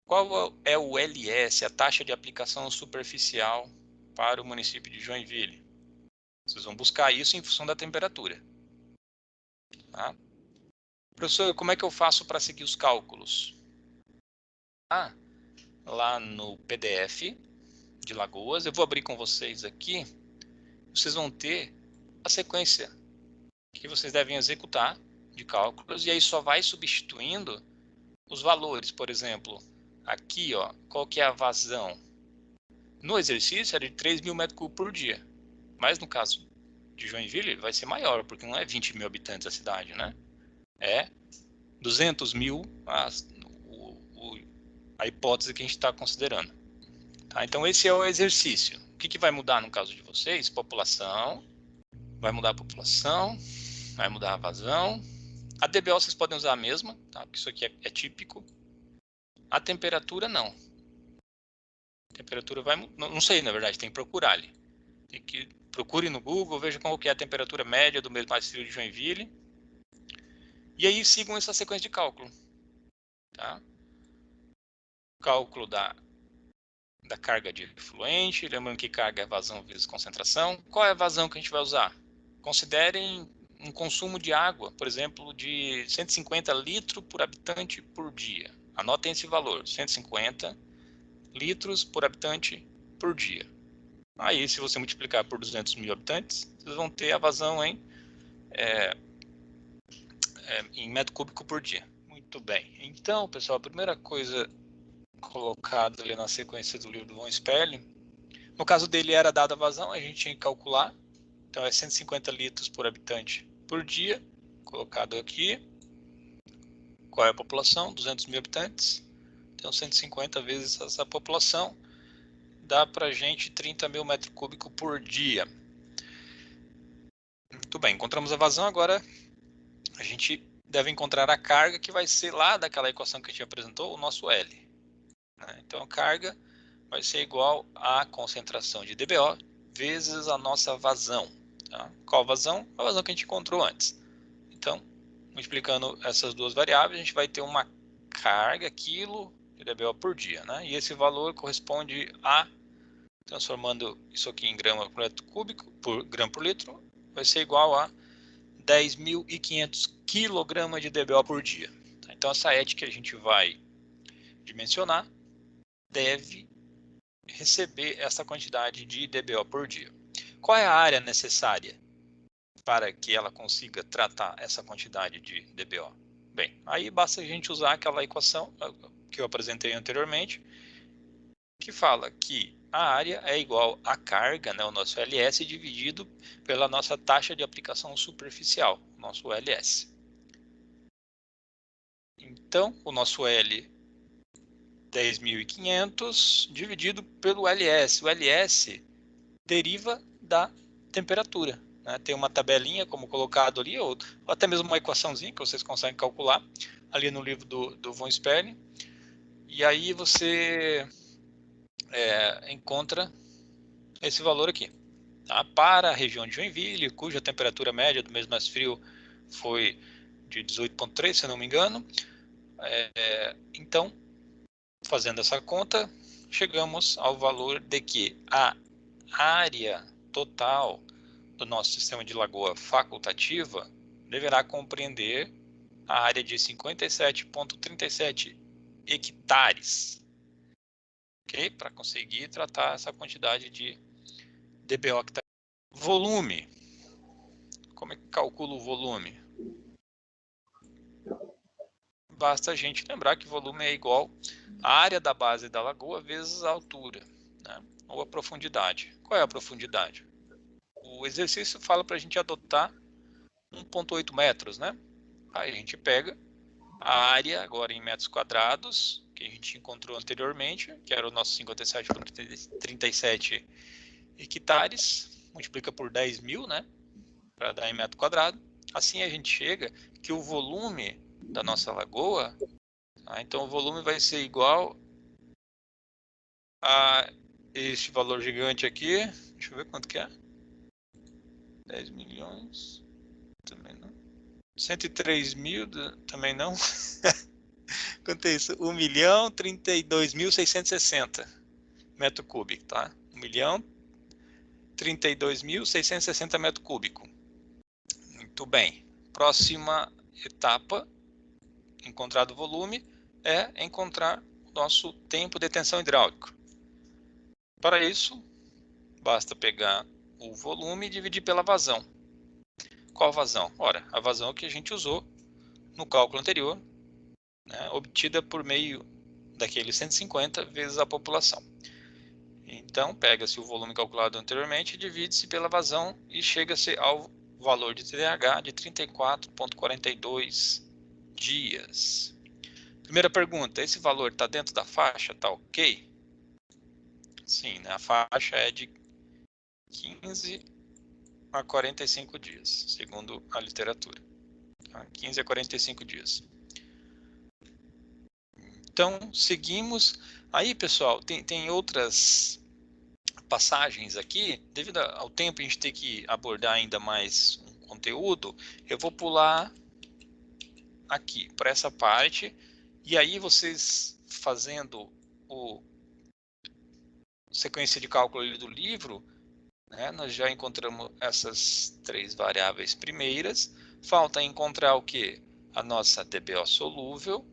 Qual é o LS, a taxa de aplicação superficial para o município de Joinville? Vocês vão buscar isso em função da temperatura. Tá? Professor, como é que eu faço para seguir os cálculos? Lá no PDF de Lagoas, eu vou abrir com vocês aqui, vocês vão ter a sequência que vocês devem executar de cálculos, e aí só vai substituindo os valores. Por exemplo, aqui, ó, qual que é a vazão? No exercício era de 3 mil metros cúbicos por dia, mas no caso de Joinville vai ser maior, porque não é 20 mil habitantes a cidade, né? É 200 mil a hipótese que a gente está considerando. Tá? Então esse é o exercício. O que vai mudar no caso de vocês? População, vai mudar a população, vai mudar a vazão. A DBO vocês podem usar a mesma, tá? Porque isso aqui é típico. A temperatura não. A temperatura vai, não sei, na verdade, tem que procurar ali. Tem que procure no Google, veja qual que é a temperatura média do mês mais frio de Joinville. E aí sigam essa sequência de cálculo. Tá? Cálculo da carga de efluente, lembrando que carga é vazão vezes concentração. Qual é a vazão que a gente vai usar? Considerem um consumo de água, por exemplo, de 150 litros por habitante por dia. Anotem esse valor, 150 litros por habitante por dia. Aí, se você multiplicar por 200 mil habitantes, vocês vão ter a vazão em metro cúbico por dia. Muito bem. Então, pessoal, a primeira coisa colocada ali na sequência do livro do Von Sperling, no caso dele era dada a vazão, a gente tinha que calcular. Então, é 150 litros por habitante por dia, colocado aqui. Qual é a população? 200 mil habitantes. Então, 150 vezes essa população dá para a gente 30 mil metros cúbicos por dia. Muito bem, encontramos a vazão, agora a gente deve encontrar a carga, que vai ser lá daquela equação que a gente apresentou, o nosso L. Então, a carga vai ser igual à concentração de DBO vezes a nossa vazão. Tá? Qual vazão? A vazão que a gente encontrou antes. Então, multiplicando essas duas variáveis, a gente vai ter uma carga, quilo de DBO por dia. Né? E esse valor corresponde a, transformando isso aqui em grama por metro cúbico, por grama por litro, vai ser igual a 10.500 kg de DBO por dia. Tá? Então, essa ET que a gente vai dimensionar deve receber essa quantidade de DBO por dia. Qual é a área necessária para que ela consiga tratar essa quantidade de DBO? Bem, aí basta a gente usar aquela equação que eu apresentei anteriormente, que fala que a área é igual à carga, né, o nosso LS, dividido pela nossa taxa de aplicação superficial, nosso LS. Então, o nosso L, 10.500, dividido pelo LS. O LS deriva da temperatura. Né? Tem uma tabelinha, como colocado ali, ou até mesmo uma equaçãozinha que vocês conseguem calcular ali no livro do von Sperling. E aí você encontra esse valor aqui. Tá? Para a região de Joinville, cuja temperatura média do mês mais frio foi de 18,3, se eu não me engano. Então, fazendo essa conta, chegamos ao valor de que a área total do nosso sistema de lagoa facultativa deverá compreender a área de 57,37 hectares, ok? Para conseguir tratar essa quantidade de dBO que está. Volume. Como é que calcula o volume? Basta a gente lembrar que volume é igual à área da base da lagoa vezes a altura, né? Ou a profundidade. Qual é a profundidade? O exercício fala para a gente adotar 1,8 metros, né? Aí a gente pega a área agora em metros quadrados, que a gente encontrou anteriormente, que era o nosso 57,37 hectares, multiplica por 10.000, né? Para dar em metro quadrado. Assim a gente chega que o volume da nossa lagoa, tá? Então o volume vai ser igual a este valor gigante aqui. Deixa eu ver quanto que é. 10 milhões. Também não. 103 mil, também não. Quanto é isso? 1.032.660 metro cúbico, tá? 1.032.660 metro cúbico. Muito bem. Próxima etapa, encontrado o volume, é encontrar o nosso tempo de tensão hidráulica. Para isso, basta pegar o volume e dividir pela vazão. Qual vazão? Ora, a vazão que a gente usou no cálculo anterior, né, obtida por meio daquele 150 vezes a população. Então, pega-se o volume calculado anteriormente, divide-se pela vazão e chega-se ao valor de TDH de 34,42 dias. Primeira pergunta, esse valor está dentro da faixa? Está ok? Sim, né? A faixa é de 15 a 45 dias, segundo a literatura. Tá? 15 a 45 dias. Então, seguimos. Aí, pessoal, tem outras passagens aqui. Devido ao tempo, a gente tem que abordar ainda mais um conteúdo. Eu vou pular aqui para essa parte. E aí, vocês fazendo o sequência de cálculo ali do livro, né, nós já encontramos essas três variáveis primeiras. Falta encontrar o que? A nossa DBO solúvel,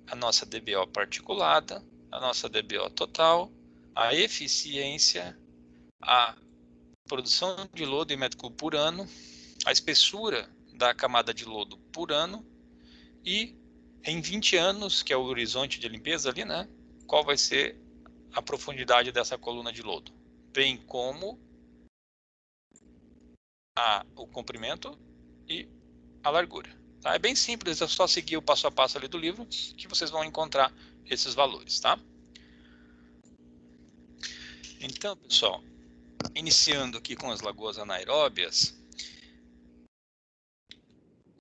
a nossa DBO particulada, a nossa DBO total, a eficiência, a produção de lodo em metro cúbico por ano, a espessura da camada de lodo por ano e em 20 anos, que é o horizonte de limpeza ali, né? Qual vai ser a profundidade dessa coluna de lodo, bem como o comprimento e a largura. Tá? É bem simples, é só seguir o passo a passo ali do livro que vocês vão encontrar esses valores, tá? Então, pessoal, iniciando aqui com as lagoas anaeróbias,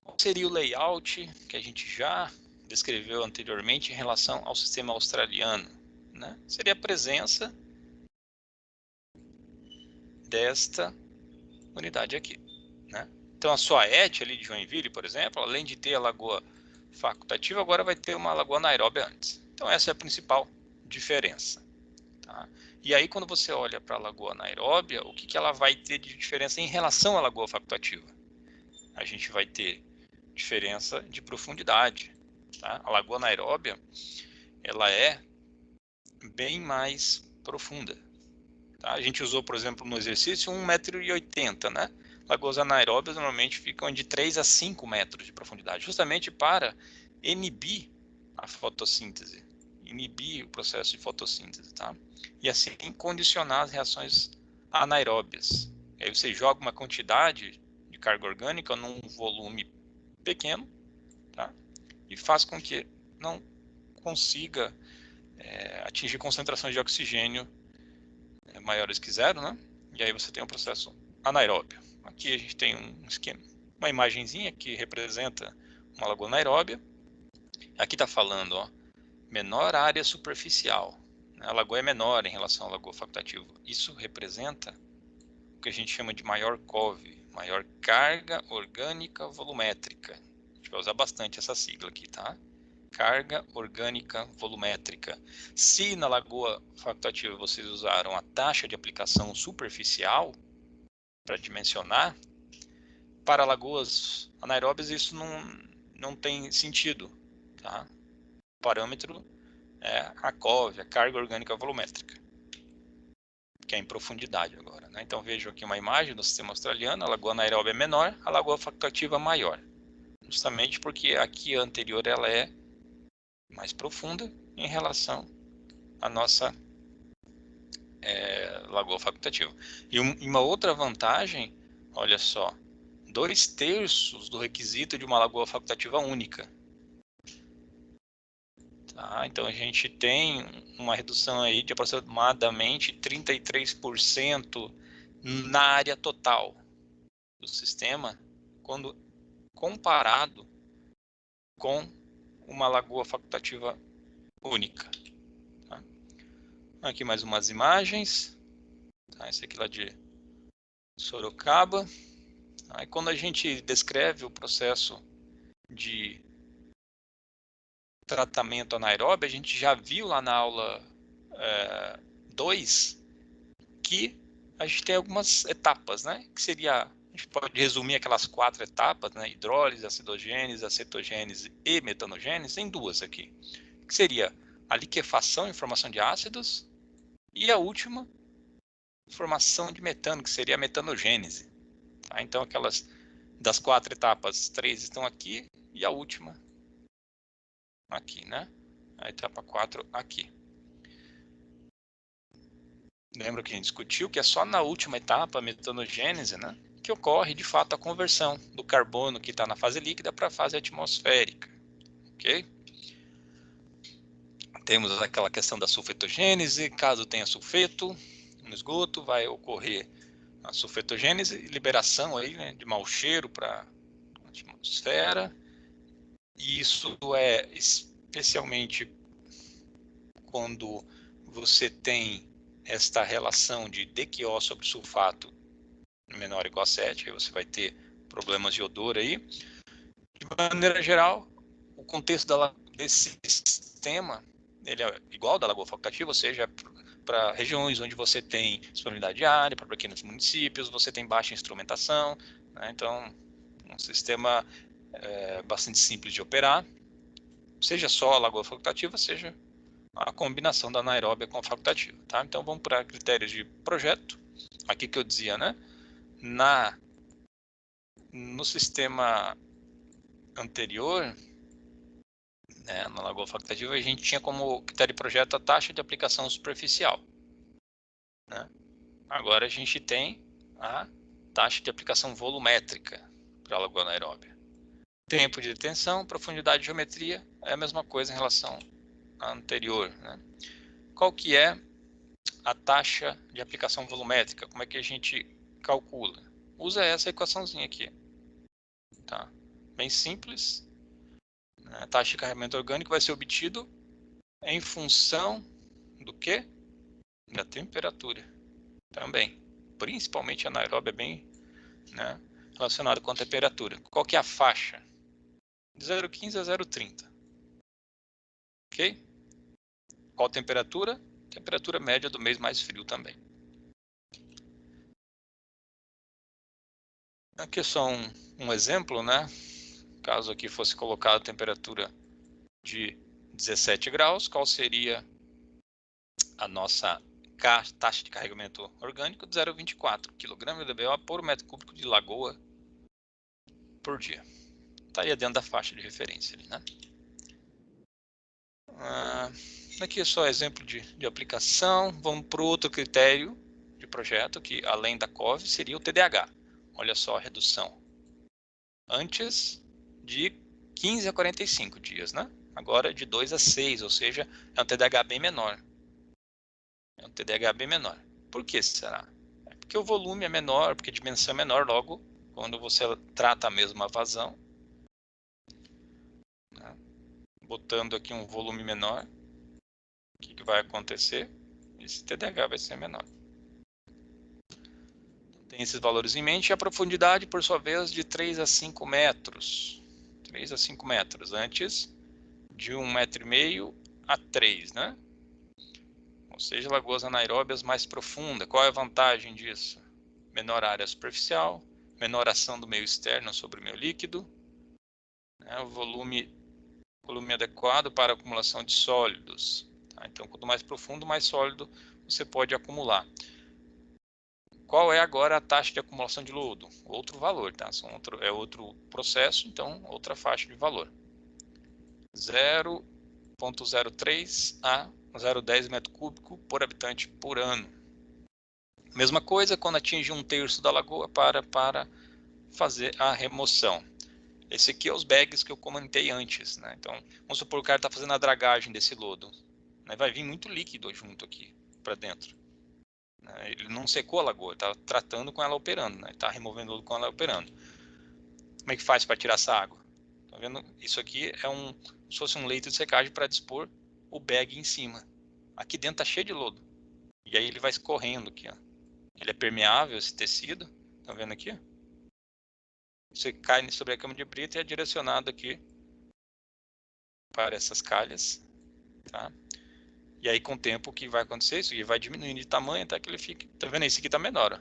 qual seria o layout que a gente já descreveu anteriormente em relação ao sistema australiano? Né? Seria a presença desta unidade aqui. Né? Então, a sua ET ali de Joinville, por exemplo, além de ter a lagoa facultativa, agora vai ter uma lagoa anaeróbia antes. Então, essa é a principal diferença. Tá? E aí, quando você olha para a lagoa anaeróbia, o que ela vai ter de diferença em relação à lagoa facultativa? A gente vai ter diferença de profundidade. Tá? A lagoa anaeróbia, ela é bem mais profunda. Tá? A gente usou, por exemplo, no exercício 1,80 m, né? Lagoas anaeróbias normalmente ficam de 3 a 5 metros de profundidade, justamente para inibir a fotossíntese inibir o processo de fotossíntese, tá? E assim condicionar as reações anaeróbias. Aí você joga uma quantidade de carga orgânica num volume pequeno, tá? E faz com que não consiga atingir concentrações de oxigênio maiores que zero, né? E aí você tem um processo anaeróbio. Aqui a gente tem um esquema, uma imagenzinha que representa uma lagoa anaeróbia. Aqui está falando, ó, menor área superficial. A lagoa é menor em relação à lagoa facultativa. Isso representa o que a gente chama de maior COV, maior carga orgânica volumétrica. A gente vai usar bastante essa sigla aqui, tá? Carga orgânica volumétrica. Se na lagoa facultativa vocês usaram a taxa de aplicação superficial para dimensionar, para lagoas anaeróbias isso não tem sentido, tá? O parâmetro é a COV, a carga orgânica volumétrica, que é em profundidade agora, né? Então vejo aqui uma imagem do sistema australiano, a lagoa anaeróbia é menor, a lagoa facultativa maior, justamente porque aqui a anterior ela é mais profunda em relação à nossa lagoa facultativa. E uma outra vantagem, olha só, 2/3 do requisito de uma lagoa facultativa única. Tá? Então a gente tem uma redução aí de aproximadamente 33% na área total do sistema, quando comparado com uma lagoa facultativa única. Tá? Aqui mais umas imagens. Tá? Esse aqui lá de Sorocaba. Aí quando a gente descreve o processo de tratamento anaeróbio, a gente já viu lá na aula 2 que a gente tem algumas etapas, né? Que seria, a gente pode resumir aquelas 4 etapas, né? Hidrólise, acidogênese, acetogênese e metanogênese em 2 aqui. Que seria a liquefação e formação de ácidos e a última, formação de metano, que seria a metanogênese. Tá? Então aquelas das 4 etapas, 3 estão aqui e a última aqui, né? A etapa 4 aqui. Lembra que a gente discutiu que é só na última etapa, a metanogênese, né, que ocorre de fato a conversão do carbono que está na fase líquida para a fase atmosférica. Ok? Temos aquela questão da sulfetogênese, caso tenha sulfeto no esgoto, vai ocorrer a sulfetogênese, liberação aí, né, de mau cheiro para a atmosfera. E isso é especialmente quando você tem esta relação de DQO sobre sulfato menor ou igual a 7, aí você vai ter problemas de odor aí. De maneira geral, o contexto desse sistema ele é igual ao da lagoa facultativa, ou seja, para regiões onde você tem disponibilidade de área, para pequenos municípios, você tem baixa instrumentação, né? Então, um sistema bastante simples de operar, seja só a lagoa facultativa, seja a combinação da anaeróbia com a facultativa, tá? Então vamos para critérios de projeto. Aqui que eu dizia, né? No sistema anterior, né, na lagoa facultativa, a gente tinha como critério de projeto a taxa de aplicação superficial, né? Agora a gente tem a taxa de aplicação volumétrica para a lagoa anaeróbia. Tempo de detenção, profundidade de geometria é a mesma coisa em relação à anterior, né? Qual que é a taxa de aplicação volumétrica? Como é que a gente calcula? Usa essa equaçãozinha aqui, tá? Bem simples. A taxa de carregamento orgânico vai ser obtido em função do quê? Da temperatura também. Principalmente a anaeróbia é bem, né, relacionado com a temperatura. Qual que é a faixa? De 0,15 a 0,30. Ok? Qual temperatura? Temperatura média do mês mais frio também. Aqui é só um exemplo, né? Caso aqui fosse colocada a temperatura de 17 graus, qual seria a nossa taxa de carregamento orgânico? De 0,24 kg/dBO por metro cúbico de lagoa por dia. Estaria dentro da faixa de referência ali, né? Aqui é só exemplo de aplicação. Vamos para o outro critério de projeto, que além da COV seria o TDAH. Olha só a redução. Antes de 15 a 45 dias, né? Agora de 2 a 6, ou seja, é um TDAH bem menor. É um TDAH bem menor. Por que será? É porque o volume é menor, porque a dimensão é menor, logo, quando você trata a mesma vazão, né? Botando aqui um volume menor, o que vai acontecer? Esse TDAH vai ser menor. Tem esses valores em mente. E a profundidade, por sua vez, de 3 a 5 metros. 3 a 5 metros, antes de 1,5 m a 3, né? Ou seja, lagoas anaeróbias mais profundas. Qual é a vantagem disso? Menor área superficial, menor ação do meio externo sobre o meio líquido, né? O volume adequado para a acumulação de sólidos. Tá? Então, quanto mais profundo, mais sólido você pode acumular. Qual é agora a taxa de acumulação de lodo? Outro valor, tá? É outro processo, então outra faixa de valor. 0,03 a 0,10 metro cúbico por habitante por ano. Mesma coisa quando atinge 1/3 da lagoa para fazer a remoção. Esse aqui é os bags que eu comentei antes, né? Então, vamos supor que o cara está fazendo a dragagem desse lodo, né? Vai vir muito líquido junto aqui para dentro. Ele não secou a lagoa, está tratando com ela operando, né? Está removendo o lodo com ela operando. Como é que faz para tirar essa água? Tá vendo? Isso aqui é como se fosse um leito de secagem para dispor o bag em cima. Aqui dentro está cheio de lodo. E aí ele vai escorrendo aqui, ó. Ele é permeável, esse tecido. Tá vendo aqui? Você cai sobre a cama de brita e é direcionado aqui para essas calhas, tá? E aí com o tempo o que vai acontecer? Isso aqui vai diminuindo de tamanho até que ele fique... Tá vendo? Esse aqui tá menor, ó.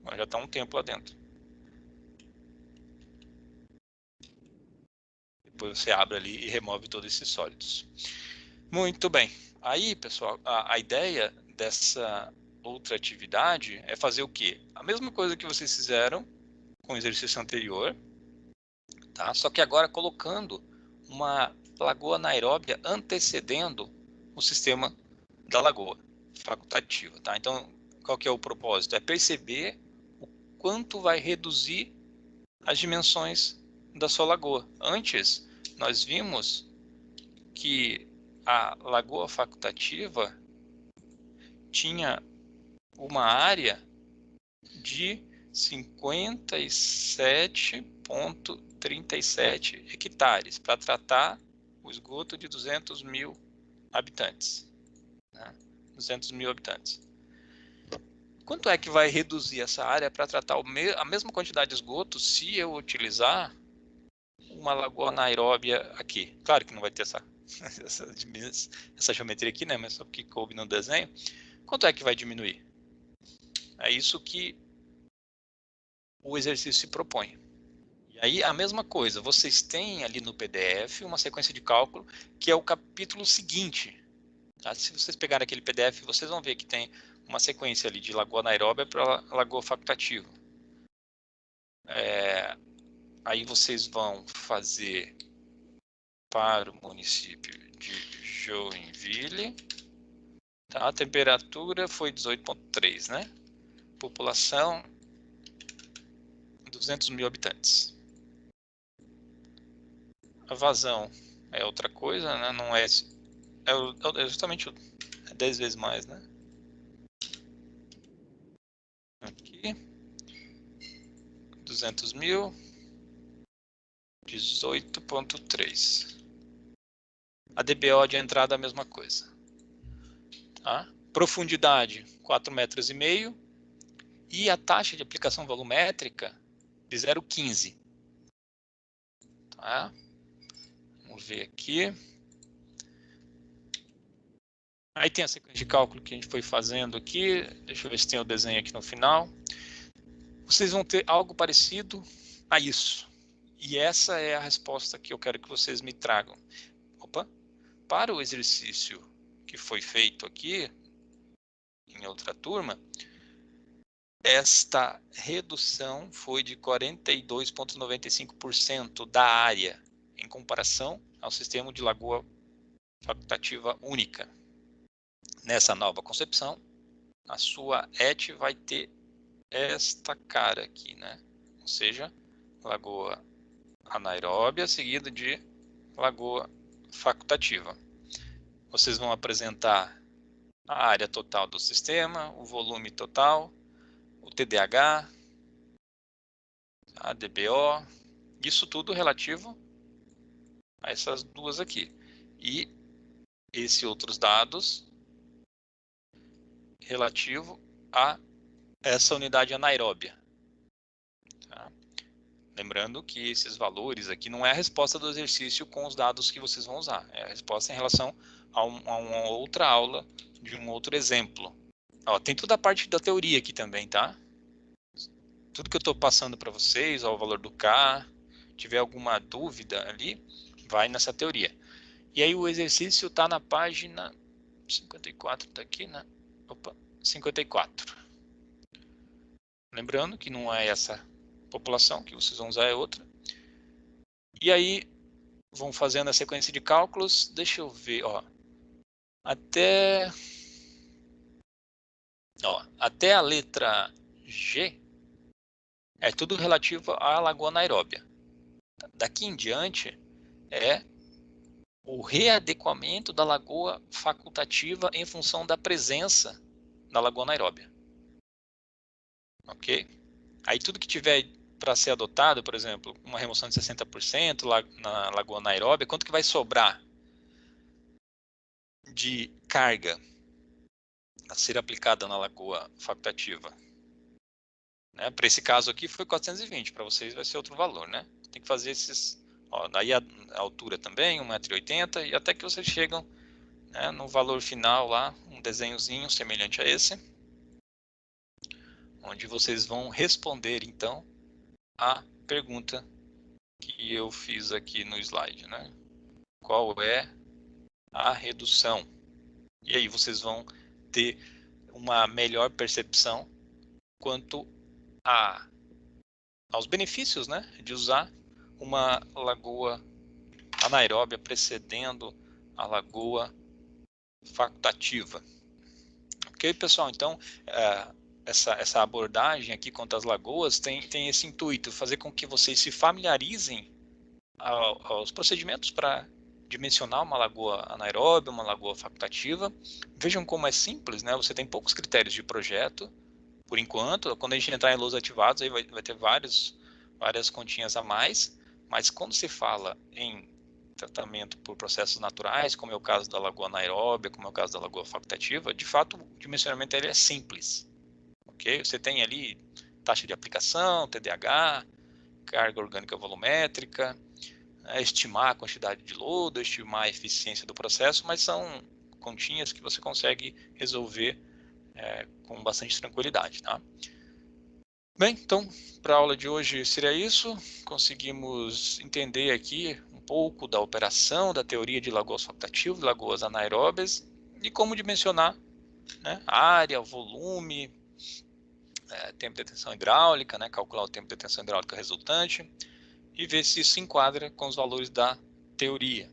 Mas já tá um tempo lá dentro. Depois você abre ali e remove todos esses sólidos. Muito bem. Aí, pessoal, a ideia dessa outra atividade é fazer o quê? A mesma coisa que vocês fizeram com o exercício anterior, tá? Só que agora colocando uma lagoa anaeróbia antecedendo o sistema da lagoa facultativa, tá? Então, qual que é o propósito? É perceber o quanto vai reduzir as dimensões da sua lagoa. Antes, nós vimos que a lagoa facultativa tinha uma área de 57,37 hectares para tratar o esgoto de 200 mil habitantes. Né? 200 mil habitantes. Quanto é que vai reduzir essa área para tratar a mesma quantidade de esgoto se eu utilizar uma lagoa anaeróbia aqui? Claro que não vai ter essa geometria aqui, né? Mas só porque coube no desenho. Quanto é que vai diminuir? É isso que o exercício se propõe. E aí a mesma coisa, vocês têm ali no PDF uma sequência de cálculo que é o capítulo seguinte. Tá? Se vocês pegarem aquele PDF, vocês vão ver que tem uma sequência ali de lagoa anaeróbia para lagoa facultativa. Aí vocês vão fazer para o município de Joinville. Tá? A temperatura foi 18,3, né? População 200 mil habitantes. A vazão é outra coisa, né? Não é justamente 10 vezes mais, né? Aqui 200 mil 18,3. A DBO de entrada é a mesma coisa. Tá? Profundidade 4,5 metros. E a taxa de aplicação volumétrica de 0,15. Tá? Vamos ver aqui. Aí tem a sequência de cálculo que a gente foi fazendo aqui. Deixa eu ver se tem o desenho aqui no final. Vocês vão ter algo parecido a isso. E essa é a resposta que eu quero que vocês me tragam. Opa! Para o exercício que foi feito aqui, em outra turma, esta redução foi de 42,95% da área, em comparação ao sistema de lagoa facultativa única. Nessa nova concepção, a sua ET vai ter esta cara aqui, né? Ou seja, lagoa anaeróbia seguida de lagoa facultativa. Vocês vão apresentar a área total do sistema, o volume total, o TDH, a DBO, isso tudo relativo a essas duas aqui. E esses outros dados relativo a essa unidade anaeróbia. Tá? Lembrando que esses valores aqui não é a resposta do exercício com os dados que vocês vão usar. É a resposta em relação a uma outra aula de um outro exemplo. Ó, tem toda a parte da teoria aqui também, tá? Tudo que eu estou passando para vocês, ó, o valor do K, tiver alguma dúvida ali, vai nessa teoria. E aí o exercício está na página 54, está aqui, né? Opa, 54. Lembrando que não é essa população que vocês vão usar, é outra. E aí vão fazendo a sequência de cálculos. Deixa eu ver, ó. Até a letra G é tudo relativo à lagoa anaeróbia. Daqui em diante é o readequamento da lagoa facultativa em função da presença da lagoa anaeróbia. Ok? Aí tudo que tiver para ser adotado, por exemplo, uma remoção de 60% na lagoa anaeróbia, quanto que vai sobrar de carga a ser aplicada na lagoa facultativa? Né? Para esse caso aqui foi 420, para vocês vai ser outro valor, né? Tem que fazer esses, ó, daí a altura também, 1,80 m, e até que vocês chegam, né, no valor final lá, um desenhozinho semelhante a esse, onde vocês vão responder então a pergunta que eu fiz aqui no slide, né? Qual é a redução? E aí vocês vão ter uma melhor percepção quanto aos benefícios, né, de usar uma lagoa anaeróbia precedendo a lagoa facultativa. Ok, pessoal? Então, essa abordagem aqui quanto às lagoas tem esse intuito, fazer com que vocês se familiarizem aos procedimentos para dimensionar uma lagoa anaeróbia, uma lagoa facultativa. Vejam como é simples, né? Você tem poucos critérios de projeto, por enquanto. Quando a gente entrar em LOS ativados, aí vai ter várias continhas a mais, mas quando se fala em tratamento por processos naturais, como é o caso da lagoa anaeróbia, como é o caso da lagoa facultativa, de fato o dimensionamento ele é simples. Okay? Você tem ali taxa de aplicação, TDH, carga orgânica volumétrica, estimar a quantidade de lodo, estimar a eficiência do processo, mas são continhas que você consegue resolver com bastante tranquilidade. Tá? Bem, então, para a aula de hoje seria isso. Conseguimos entender aqui um pouco da operação, da teoria de lagoas facultativas, lagoas anaeróbias, e como dimensionar, né, a área, o volume, tempo de detenção hidráulica, né, calcular o tempo de detenção hidráulica resultante, e ver se isso se enquadra com os valores da teoria.